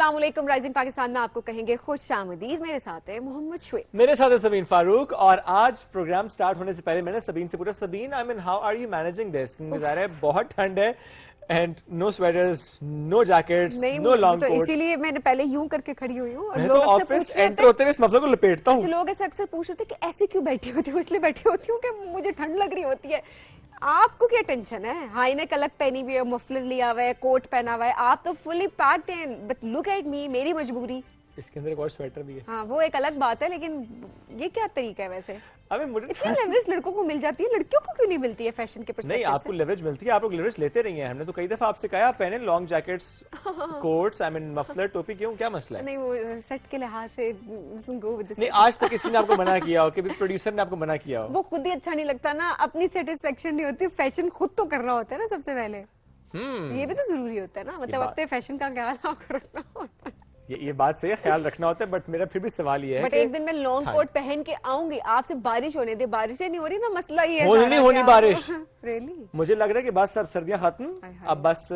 अस्सलाम वालेकुम। राइजिंग पाकिस्तान में आपको कहेंगे खुश आमदीद। मेरे साथ है मोहम्मद शुएब, मेरे साथ है सबीन फारूक। और आज प्रोग्राम स्टार्ट होने से पहले मैंने सबीन से पूछा, Sabeen I mean how are you managing this? क्योंकि ज़ाहिर है बहुत ठंड है and no sweaters, no jackets, no long तो कोट। इसीलिए मैंने पहले यूं करके खड़ी हुई हूँ। और मैं लोग तो अक्सर ऑफिस पूछ रहे एंटर होते हुए इस मफलर को लपेटता हूँ। लोग ऐसे अक्सर पूछ रहे थे कि ऐसे क्यों बैठी होती हूँ? इसलिए बैठी होती हूँ कि मुझे ठंड लग रही होती है। आपको क्या टेंशन है? हाई नेक अलग पहनी हुई है, मफलर लिया हुआ है, कोट पहना हुआ है, आप तो फुली पैक्ड हैं। बट लुक एट मी, मेरी मजबूरी। इसके अंदर एक और स्वेटर भी है। हाँ, वो एक अलग बात है, लेकिन ये क्या तरीका है वैसे? अबे मुझे इतनी लेवरेज लड़कों को मिल जाती है, लड़कियों को क्यों नहीं मिलती है फैशन के पर्सपेक्टिव नहीं, आपको लेवरेज मिलती है, आप लोग लेवरेज लेते नहीं है। हमने तो कई दफा आपसे कहा आप पहने long jackets, quotes, I mean muffler, टोपी, क्यों, क्या मसला है? नहीं, वो सेट के लिहाज से go with the नहीं, set. आज तक किसी ने आपको मना किया हो, कि प्रोड्यूसर ने आपको मना किया हो? वो खुद ही अच्छा नहीं लगता ना, अपनी सेटिस्फेक्शन नहीं होती, फैशन खुद तो करना होता है ना सबसे पहले। ये भी तो जरूरी होता है ना, मतलब अपने फैशन का ख्याल आपको रखना होता है। ये बात सही है, ख्याल रखना होता है। बट मेरा फिर भी सवाल ये है बट एक दिन मैं लॉन्ग कोट पहन के आऊंगी, आपसे बारिश होने दे। बारिशें नहीं हो रही ना, मसला ये है। होनी नहीं होनी बारिश। रियली मुझे लग रहा है कि बस अब सर्दियां खत्म, अब बस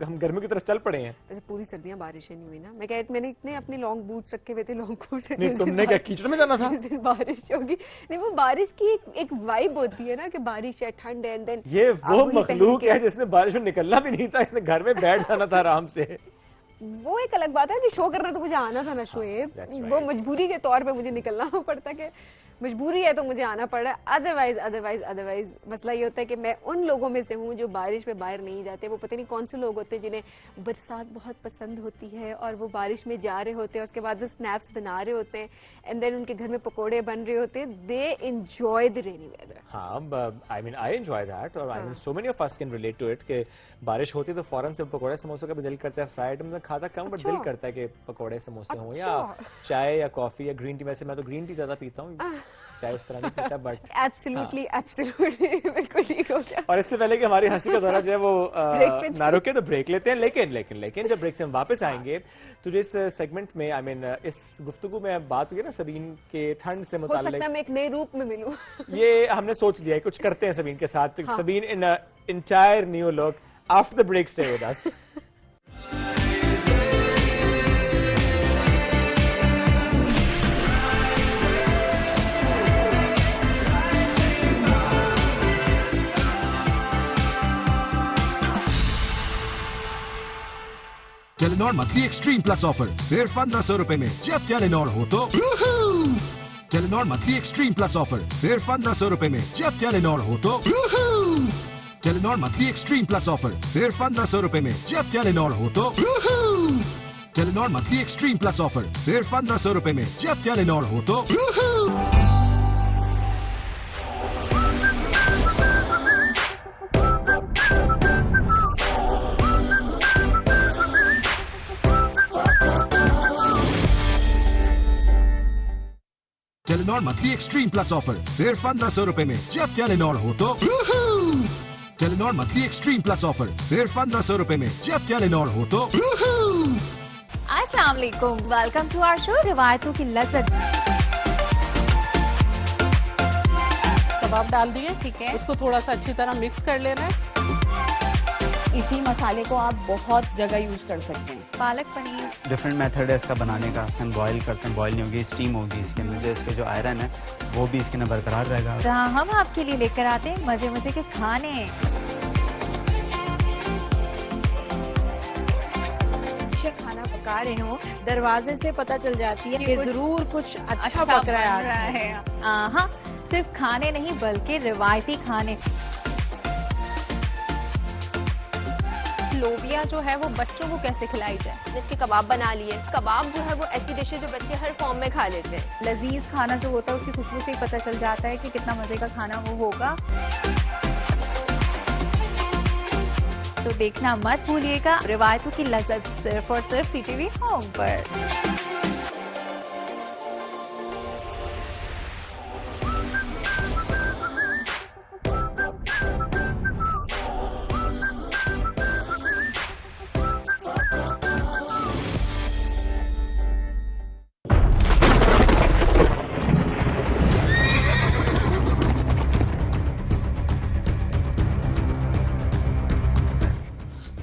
हम गर्मी की तरफ चल पड़े हैं। वैसे पूरी सर्दियां बारिशें नहीं हुई ना। मैं कहती, मैंने इतने अपने लॉन्ग बूट्स रखे हुए थे, लॉन्ग कोट से। नहीं, तुमने क्या कीचड़ में जाना था? जिस दिन बारिश होगी, नहीं, वो बारिश की एक वाइब होती है ना कि बारिश है, ठंड है, एंड देन ये वो मखलूक है जिसने बारिश में निकलना भी नहीं था, इसने घर में बैठ जाना था आराम से। वो एक अलग बात है कि शो करना तो मुझे आना था ना शुएब। वो मजबूरी के तौर पे मुझे निकलना पड़ता कि मजबूरी है तो मुझे आना पड़ रहा है। अदरवाइज मसला ये होता है कि मैं उन लोगों में से हूँ जो बारिश में बाहर नहीं जाते। वो पता नहीं कौन से लोग होते हैं जिन्हें बरसात बहुत पसंद होती है और वो बारिश में जा रहे होते हैं, उसके बाद वो स्नैप्स बना रहे होते हैं, एंड देन उनके घर में पकौड़े बन रहे होते हैं। They enjoy the rainy weather. हाँ, I mean I enjoy that, और I mean so many of us can relate to it कि बारिश होती है तो फौरन से पकौड़े समोसे का भी दिल करता है। फ्राइड में खाता कम, बट दिल करता है कि पकौड़े समोसे हों या चाय या कॉफी या ग्रीन टी। वैसे मैं तो ग्रीन टी ज्यादा पीता हूँ, चाय उस तरह नहीं पीता, बट एब्सोल्युटली बिल्कुल ठीक हो गया। और इससे पहले कि हमारी हंसी का दौरा जो है वो ना रुके तो ब्रेक लेते हैं। लेकिन जब ब्रेक से हम वापस आएंगे तो जिस सेगमेंट में आई मीन इस गुफ्तगू में बात हुई ना सबीन के ठंड से हो सकता मुताल्लिक, है मैं एक नए रूप में मिलूं। ये हमने सोच लिया है, कुछ करते हैं सबीन के साथ। Sabeen in entire new look after the break. Stay with us. Telenor monthly extreme plus offer सिर्फ 1500 रुपए में। जब टेलीनॉर हो तो Telenor monthly extreme plus offer सिर्फ 1500 रुपए में। जब टेलीनॉर हो तो Telenor monthly extreme plus offer सिर्फ 1500 रुपए में। जब टेलीनॉर हो तो Telenor monthly extreme plus offer सिर्फ 1500 रुपए में। जब टेलीनॉर हो तो Telenor monthly extreme plus offer सिर्फ 1500 रुपए में। जब टेलीनॉर हो तो Telenor monthly extreme plus offer सिर्फ 1500 रुपए में। जब टेलीनॉर हो तो अस्सलाम वालेकुम, वेलकम टू आवर शो रिवायतों की लज़्ज़त। कबाब डाल दिए, ठीक है। इसको थोड़ा सा अच्छी तरह मिक्स कर लेना है। इसी मसाले को आप बहुत जगह यूज कर सकते हैं। पालक पनीर डिफरेंट मेथड है इसका बनाने का। हम बॉईल करते हैं, बॉईल नहीं होगी, स्टीम होगी इसके अंदर। जो इसके जो आयरन है वो भी इसके अंदर बरकरार रहेगा। जहाँ हम आपके लिए लेकर आते हैं मजे मजे के खाने। खाना पका रहे हो, दरवाजे से पता चल जाती है कि जरूर कुछ अच्छा बन पक रहा रहा है। हाँ, सिर्फ खाने नहीं बल्कि रिवायती खाने। लोबिया जो है वो बच्चों को कैसे खिलाई जाए? इसके कबाब बना लिए। कबाब जो है वो ऐसी डिश है जो बच्चे हर फॉर्म में खा लेते हैं। लजीज खाना जो होता है उसकी खुशबू से ही पता चल जाता है कि कितना मजे का खाना वो होगा। तो देखना मत भूलिएगा रिवायतों की लज़्ज़त सिर्फ और सिर्फ पीटीवी होम पर।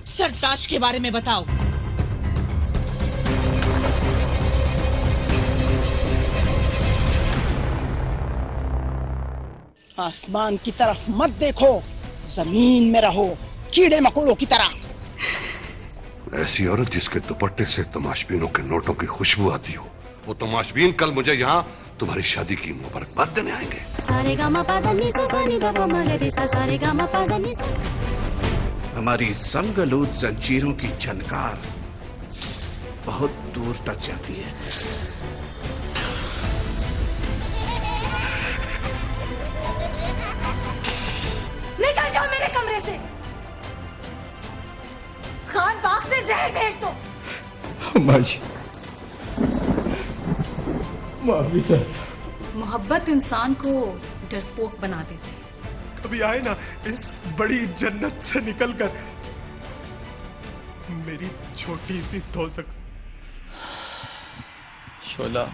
सरताज के बारे में बताओ। आसमान की तरफ मत देखो, जमीन में रहो, कीड़े मकोड़ों की तरह। ऐसी औरत जिसके दुपट्टे से तमाशबीनों के नोटों की खुशबू आती हो, वो तमाशबीन कल मुझे यहाँ तुम्हारी शादी की मुबारकबाद देने आएंगे। हमारी संगलूद जंजीरों की झनकार बहुत दूर तक जाती है। निकल जाओ मेरे कमरे से, खान बाग से जहर भेज दो। माफी सर। मोहब्बत इंसान को डरपोक बना देती है। कभी आए ना इस बड़ी जन्नत से निकलकर मेरी छोटी सी दोज़ख। शोला,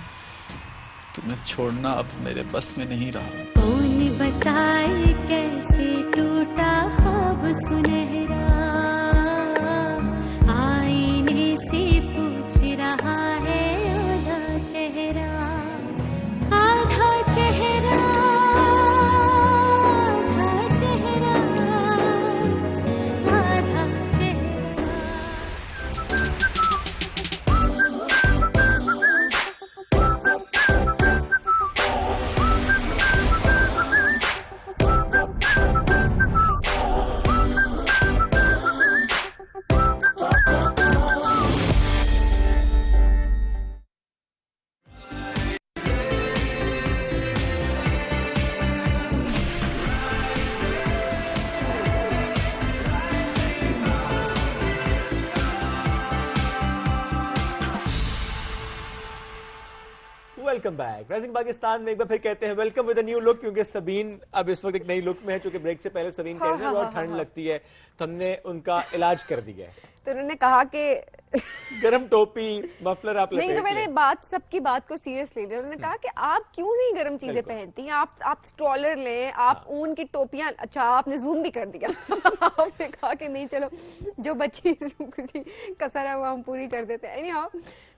तुम्हें छोड़ना अब मेरे बस में नहीं रहा। कौन बताए कैसे टूटा ख्वाब सुनहरा, आईने से पूछ रहा है आधा चेहरा, आधा चेहरा, आधा चेहरा, आधा चेहरा। Welcome back. राइजिंग पाकिस्तान में एक बार फिर कहते हैं welcome with a new look, क्योंकि सबीन अब इस वक्त एक नई लुक में है। चूंकि ब्रेक से पहले सबीन कह रहे हैं बहुत ठंड लगती है, तो हमने उनका इलाज कर दिया है। तो उन्होंने कहा कि गरम टोपी मफलर आप नहीं, तो मैंने सबकी बात को सीरियस ले लिया। उन्होंने कहा कि आप क्यों नहीं गर्म चीजें पहनती हैं, आप स्ट्रॉलर लें, आप ऊन की टोपियां। अच्छा, आपने जूम भी कर दिया। आपने कहा कि नहीं चलो जो बच्ची कसर है वो हम पूरी कर देते हैं। एनीहाउ,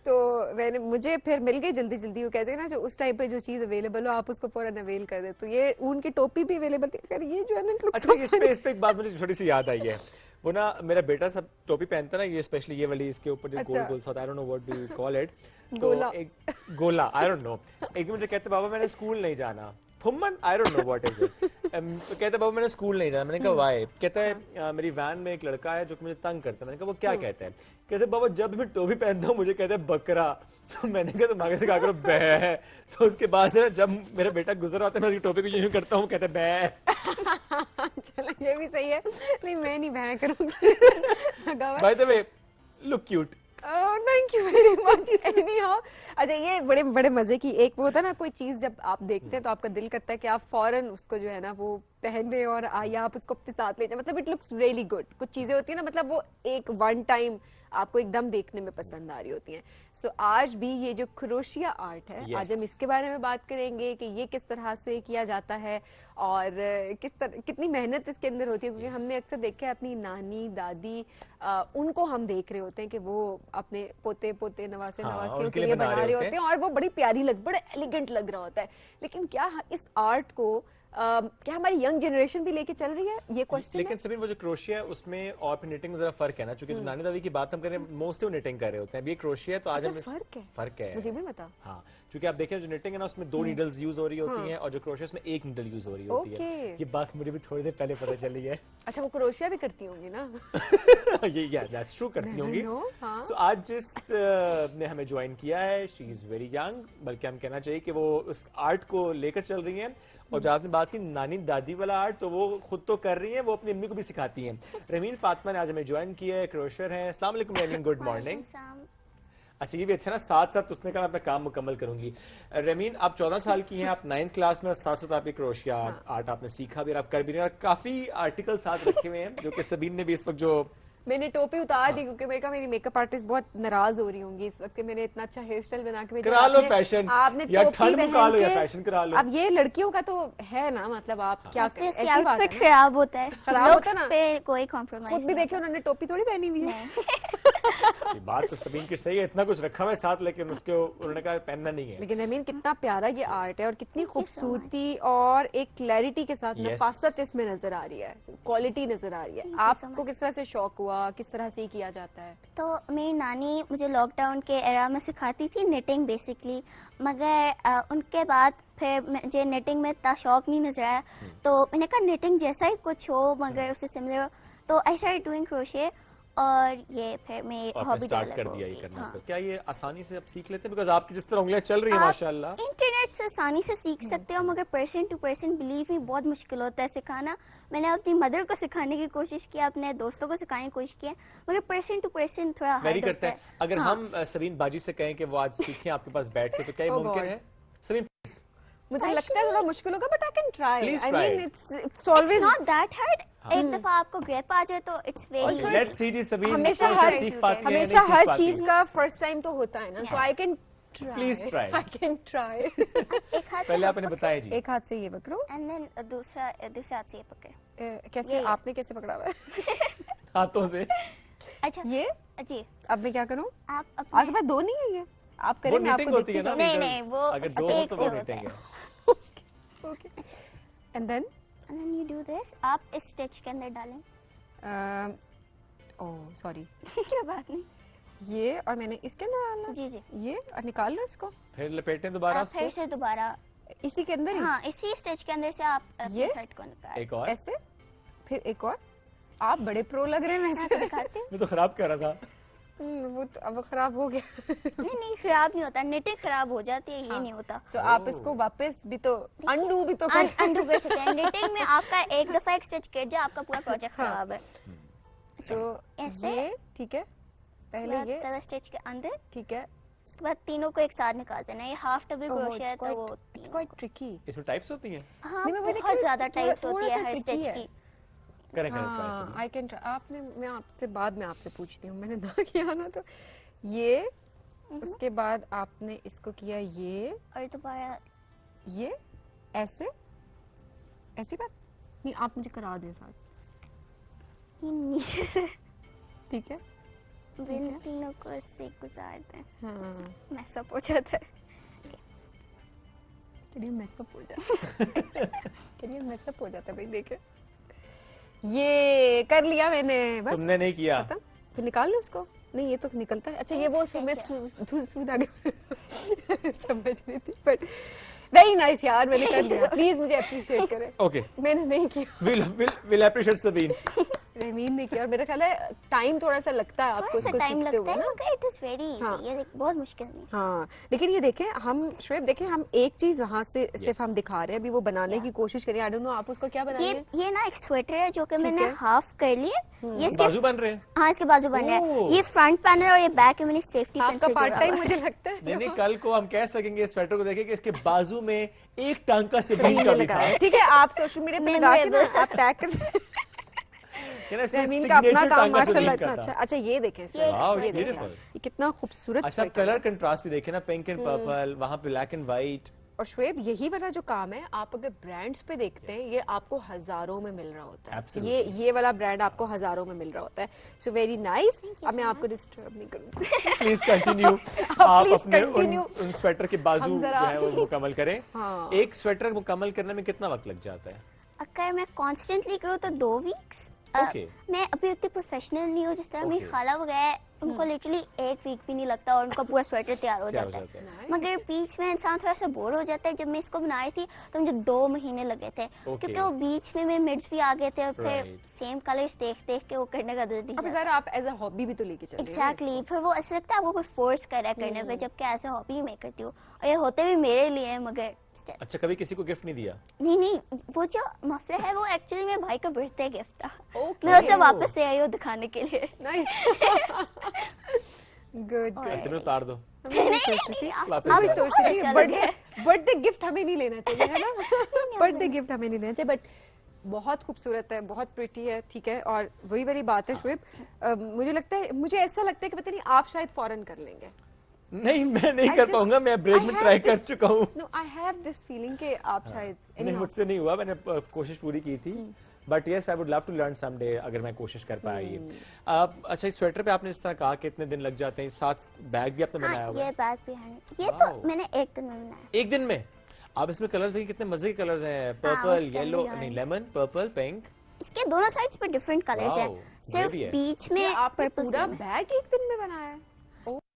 तो मुझे फिर मिल गई जल्दी जल्दी। वो कहते हैं ना जो उस टाइम पे जो चीज अवेलेबल हो आप उसको फौरन अवेल कर दे। तो ये ऊन की टोपी भी अवेलेबल थी। खैर ये जो है ना, अच्छा, इस पे एक बात मुझे छोटी सी याद आई है। वो ना मेरा बेटा सब टोपी पहनता ना, ये स्पेशली ये वाली, इसके ऊपर जो गोल गोल सा, आई don't know what do you call it, गोला, एक गोला, आई डोंट नो। एक दिन मुझे कहते बाबा मैंने स्कूल नहीं जाना। फुम्मन, I don't know what is it. तो कहते बाबा मैंने स्कूल नहीं जाना। मैंने कहा वाई? कहता है मेरी वैन में एक लड़का है जो मुझे तंग करता है। मैंने कहा वो क्या कहता है? कहते बाबा जब मैं टोपी पहनता हूँ मुझे कहते हैं बकरा। तो मैंने कहा तुम आगे से कहा करो बै। तो उसके बाद से जब मेरा बेटा गुजर आता है मैं उसकी टोपी को यूं करता हूँ, कहते बै। चलो ये भी सही है, लेकिन मैं नहीं बै करूंगी। By the way, look cute. Thank you very much. Anyhow, अच्छा ये बड़े बड़े मजे की एक वो होता है ना, कोई चीज जब आप देखते हैं तो आपका दिल करता है कि आप फौरन उसको जो है ना वो पहने और या आप उसको अपने साथ ले जाए। मतलब इट लुक्स रियली गुड। कुछ चीजें होती है ना, मतलब वो एक वन टाइम आपको एकदम देखने में पसंद आ रही होती हैं। सो आज भी ये जो क्रोशिया आर्ट है, आज हम इसके बारे में बात करेंगे कि ये किस तरह से किया जाता है और कितनी मेहनत इसके अंदर होती है। क्योंकि हमने अक्सर देखा है अपनी नानी दादी, उनको हम देख रहे होते हैं कि वो अपने पोते पोते नवासियों के लिए बना रहे होते हैं और वो बड़ी प्यारी बड़े एलिगेंट लग रहा होता है। लेकिन क्या इस आर्ट को क्या हमारी यंग जनरेशन भी लेके चल रही है, ये क्वेश्चन। लेकिन सभी वो जो क्रोशिया है उसमें और निटिंग में जरा फर्क है ना, क्योंकि नानी दादी की बात हम करें मोस्टली निटिंग कर रहे होते हैं। अभी क्रोशिया तो आज फर्क है मुझे भी बता। हाँ, क्योंकि आप देखें जो निटिंग है ना उसमें 2 नीडल्स यूज हो रही होती हैं और जो क्रोशिया उसमें 1 नीडल यूज हो रही होती है। ये बात मुझे भी थोड़ी देर पहले पता चली है। अच्छा, वो क्रोशिया भी करती होंगी ना? ये दैट्स ट्रू, करती होंगी। सो आज जिस ने हमें ज्वाइन किया है, शी इज वेरी यंग, बल्कि हम कहना चाहिए कि वो उस आर्ट को लेकर चल रही हैं। और जब आपने बात की नानी दादी वाला आर्ट, तो वो खुद तो कर रही हैं, वो अपनी अम्मी को भी सिखाती हैं। रमीन फातिमा ने आज हमें ज्वाइन किया है, क्रोशर है। अस्सलाम वालेकुम रमीन, गुड मॉर्निंग। अच्छा, ये भी अच्छा ना, साथ साथ उसने कहा मैं अपना काम मुकम्मल करूंगी। रमीन, आप 14 साल की हैं, आप 9th क्लास में, और साथ साथ आप क्रोशिया आर्ट आपने सीखा भी और आप कर भी रहे हैं। और काफी आर्टिकल साथ रखे हुए हैं जो कि सबीन ने भी इस वक्त जो मैंने टोपी उतार दी क्योंकि मेरे मेरी मेकअप आर्टिस्ट बहुत नाराज हो रही होंगी इस वक्त। मैंने इतना अच्छा हेयर स्टाइल बना के करा लो फैशन, आपने या ठंड में करा लो या फैशन करा लो। अब ये लड़कियों का तो है ना, मतलब आप क्या आउटफिट खराब होता है, खराब होता है ना, पे कोई कॉम्प्रोमाइज। खुद भी देखे उन्होंने टोपी थोड़ी पहनी हुई है। बात तो सबीन की सही है, इतना कुछ रखा हुआ है साथ, लेकिन उसके उन्होंने कहा पहनना नहीं है. लेकिन रमीन कितना प्यारा ये आर्ट है और कितनी खूबसूरती और एक क्लैरिटी के साथ नफासत इसमें नजर आ रही है, क्वालिटी नजर आ रही है. आपको किस तरह से शौक हुआ, किस तरह से किया जाता है? तो मेरी नानी मुझे लॉकडाउन के एरा में सिखाती थी निटिंग बेसिकली, मगर उनके बाद फिर मुझे निटिंग में इतना शौक नहीं नजर आया, तो मैंने कहा निटिंग जैसा ही कुछ हो मगर उससे सिमिलर हो, तो आई स्टार्टेड डूइंग क्रोशे और ये फिर मैं हॉबी स्टार्ट कर दिया ये करना. तो क्या ये आसानी से आप सीख लेते हैं? बिकॉज़ आपकी जिस तरह उंगलियां चल रही हैं माशाल्लाह. इंटरनेट से आसानी से सीख सकते हो, मगर person to person believe me बहुत मुश्किल होता है सिखाना. मैंने अपनी मदर को सिखाने की कोशिश की, अपने दोस्तों को सिखाने की कोशिश की, मगर पर्सन टू पर्सन थोड़ा वेरी हार्ड करता होता है. अगर हम सबीन बाजी से कहें कि वो आज सीखें आपके पास बैठ के, तो क्या ये मुमकिन है? सबीन मुझे लगता है थोड़ा मुश्किल होगा, but I can try. Please I try mean it. It's always not that hard. एक दफा आपको ग्रिप आ जाए तो इट्स वेरी लेट्स सी जी सबीन हमेशा सीख पाती है, हमेशा हर चीज का फर्स्ट टाइम तो होता है ना, so I can try. Please try. I can try. एक हाथ पहले आपने बताया जी. एक हाथ से ये पकड़ो एंड देन दूसरा हाथ से ये पकड़े. कैसे आपने कैसे पकड़ा हुआ है? हाथों से. अच्छा ये जी. अब मैं क्या करूं? आप आपके पास दो नहीं है ये? आप करें, मैं आपको होती है ना. नहीं वो अगर दो हो एक तो से वो होता knitting है. है. Okay. And then you do this. आप इस स्टिच के अंदर डालें. Oh sorry. क्या बात नहीं. ये और मैंने इसके अंदर डालना. जी जी. ये और निकाल लो इसको. फिर लपेटें दोबारा फिर से दोबारा इसी के अंदर ही? हाँ इसी स्टिच के अंदर से आप ये थ्रेड को निकाल. एक और ऐसे, फिर एक और. आप बड़े प्रो लग रहे हैं वैसे. दिखाते हैं. मैं तो खराब कर रहा था. वो तो अब खराब हो गया. नहीं खराब नहीं होता, निटिंग खराब हो जाती है, ये नहीं होता. तो आप इसको वापस भी तो अंडू भी तो अंडू कर सकते हैं. निटिंग में आपका एक दफा एक स्टिच गिर जाए आपका पूरा प्रोजेक्ट खराब है. तो ऐसे ये ठीक है. पहले ये पहला स्टिच के अंदर, ठीक है. उसके बाद तीनों को एक साथ निकाल देना. ये हाफ डबल क्रोशे है तो वो क्वाइट ट्रिकी. इसमें टाइप्स होती हैं. हाँ बहुत ज्यादा टाइप्स होती है हर स्टिच की. करें ट्राई से. आई कैन ट्राई. आपने, मैं आपसे बाद में आपसे पूछती हूँ, मैंने ना किया ना. तो ये उसके बाद आपने इसको किया ये और दोबारा ये ऐसे ऐसी बात नहीं. आप मुझे करा दें साथ. नीचे से ठीक है. इन तीनों को इससे गुजार दें. हाँ मैसअप हो जाता है. चलिए मैसअप हो जाता. चलिए मैसअप हो जाता है भाई. देखे ये कर लिया मैंने. बस तुमने नहीं किया. फिर निकाल लो उसको. नहीं ये तो निकलता है. अच्छा ये वो मैं सूद आ गया. समझ नहीं थी, बट वेरी नाइस यार, मैंने कर लिया. प्लीज मुझे अप्रिशिएट करें. ओके. मैंने नहीं किया. Will appreciate Sabeen. रमीन ने किया. और मेरा ख्याल है टाइम थोड़ा सा लगता है आपको इसको टाइम सीखते लगता हुए है, ना. मगर इट इज वेरी इजी. ये बहुत मुश्किल नहीं. हाँ लेकिन ये देखें हम शोएब, देखें हम एक चीज वहाँ से सिर्फ हम दिखा रहे हैं. अभी वो बनाने की कोशिश करिए. आई डोंट नो आप उसको क्या बनाएंगे. ये ना एक स्वेटर है जो कि मैंने हाफ कर लिए. ये इसके बाजू बन रहे हैं. हाँ इसके बाजू बन रहे हैं. ये फ्रंट पैनल और ये बैक है. मैंने सेफ्टी आपका पार्ट टाइम मुझे लगता है. नहीं कल को हम कह सकेंगे इस स्वेटर को देखें कि इसके बाजू में एक टांका से बीच का भी था. ठीक है आप सोशल मीडिया पे लगा के ना आप टैग कर. रमीन का अपना काम माशाल्लाह इतना अच्छा. अच्छा ये देखें, ये कितना खूबसूरत. अच्छा कलर कंट्रास्ट भी देखें ना. पिंक एंड पर्पल, वहाँ पे ब्लैक एंड व्हाइट. और शोएब यही वाला जो काम है आप अगर ब्रांड्स पे देखते हैं ये आपको हजारों में मिल रहा होता है. ये वाला ब्रांड आपको हजारों में मिल रहा होता है. So very nice. अब मैं आपको डिस्टर्ब नहीं करूंगी. Please continue. आप अपने उन स्वेटर के बाजू जो है वो मुकम्मल करें. एक स्वेटर मुकम्मल करने में कितना वक्त लग जाता है? अगर मैं कॉन्स्टेंटली करूँ तो 2 वीक्स. मैं अभी उतनी प्रोफेशनल नहीं हूँ. जिस तरह मेरी खाला वगैरह उनको लिटरली 8 वीक भी नहीं लगता और उनका पूरा स्वेटर तैयार हो जाता है. मगर बीच में इंसान थोड़ा सा बोर हो जाता है. जब मैं इसको बना रही थी तो मुझे 2 महीने लगे थे क्योंकि वो बीच में मेरे मिड्स भी आ गए थे और फिर सेम कलर्स देख के वो करने का दिल नहीं. अब ज़रा आप एज अ हॉबी भी तो लेके चल रहे हैं. एग्जैक्टली. फिर वो ऐसा लगता है आपको कोई फोर्स कर रहा है करने पे, जबकि एज अ हॉबी मैं करती हूँ. और ये होते भी मेरे लिए मगर. अच्छा कभी किसी को गिफ्ट नहीं दिया? नहीं वो जो मफलर है वो एक्चुअली मेरे भाई का बर्थडे गिफ्ट था. मैं उसे वापस से आई हूँ दिखाने के लिए. नाइस. गुड. ऐसे में उतार दो. आप सोच रही है बर्थडे गिफ्ट हमें नहीं लेना चाहिए है ना. बर्थडे गिफ्ट हमें नहीं लेना चाहिए. बट बहुत खूबसूरत है, बहुत प्रिटी है. ठीक है. और वही वाली बात है शोएब, मुझे ऐसा लगता है कि पता नहीं आप शायद फौरन कर लेंगे. नहीं मैं नहीं कर पाऊंगा, मैं ब्रेक में ट्राई कर चुका हूँ. No I have this feeling कि आप शायद नहीं मुझसे नहीं हुआ, मैंने कोशिश पूरी की थी. But yes I would love to learn some day अगर मैं कोशिश कर पाया ये. अच्छा इस स्वेटर पे आपने इस तरह कहा कि इतने दिन लग जाते हैं, साथ बैग भी आपने बनाया हुआ है. ये बैग भी है, ये तो मैंने एक दिन में बनाया. एक दिन में? आप इसमें कलर्स देखिए कितने मजे के कलर्स हैं, पर्पल येलो नहीं लेमन पर्पल पिंक. इसके दोनों साइड्स पर डिफरेंट कलर्स हैं, सिर्फ बीच में आपने पर्पल. पूरा बैग एक दिन में बनाया है?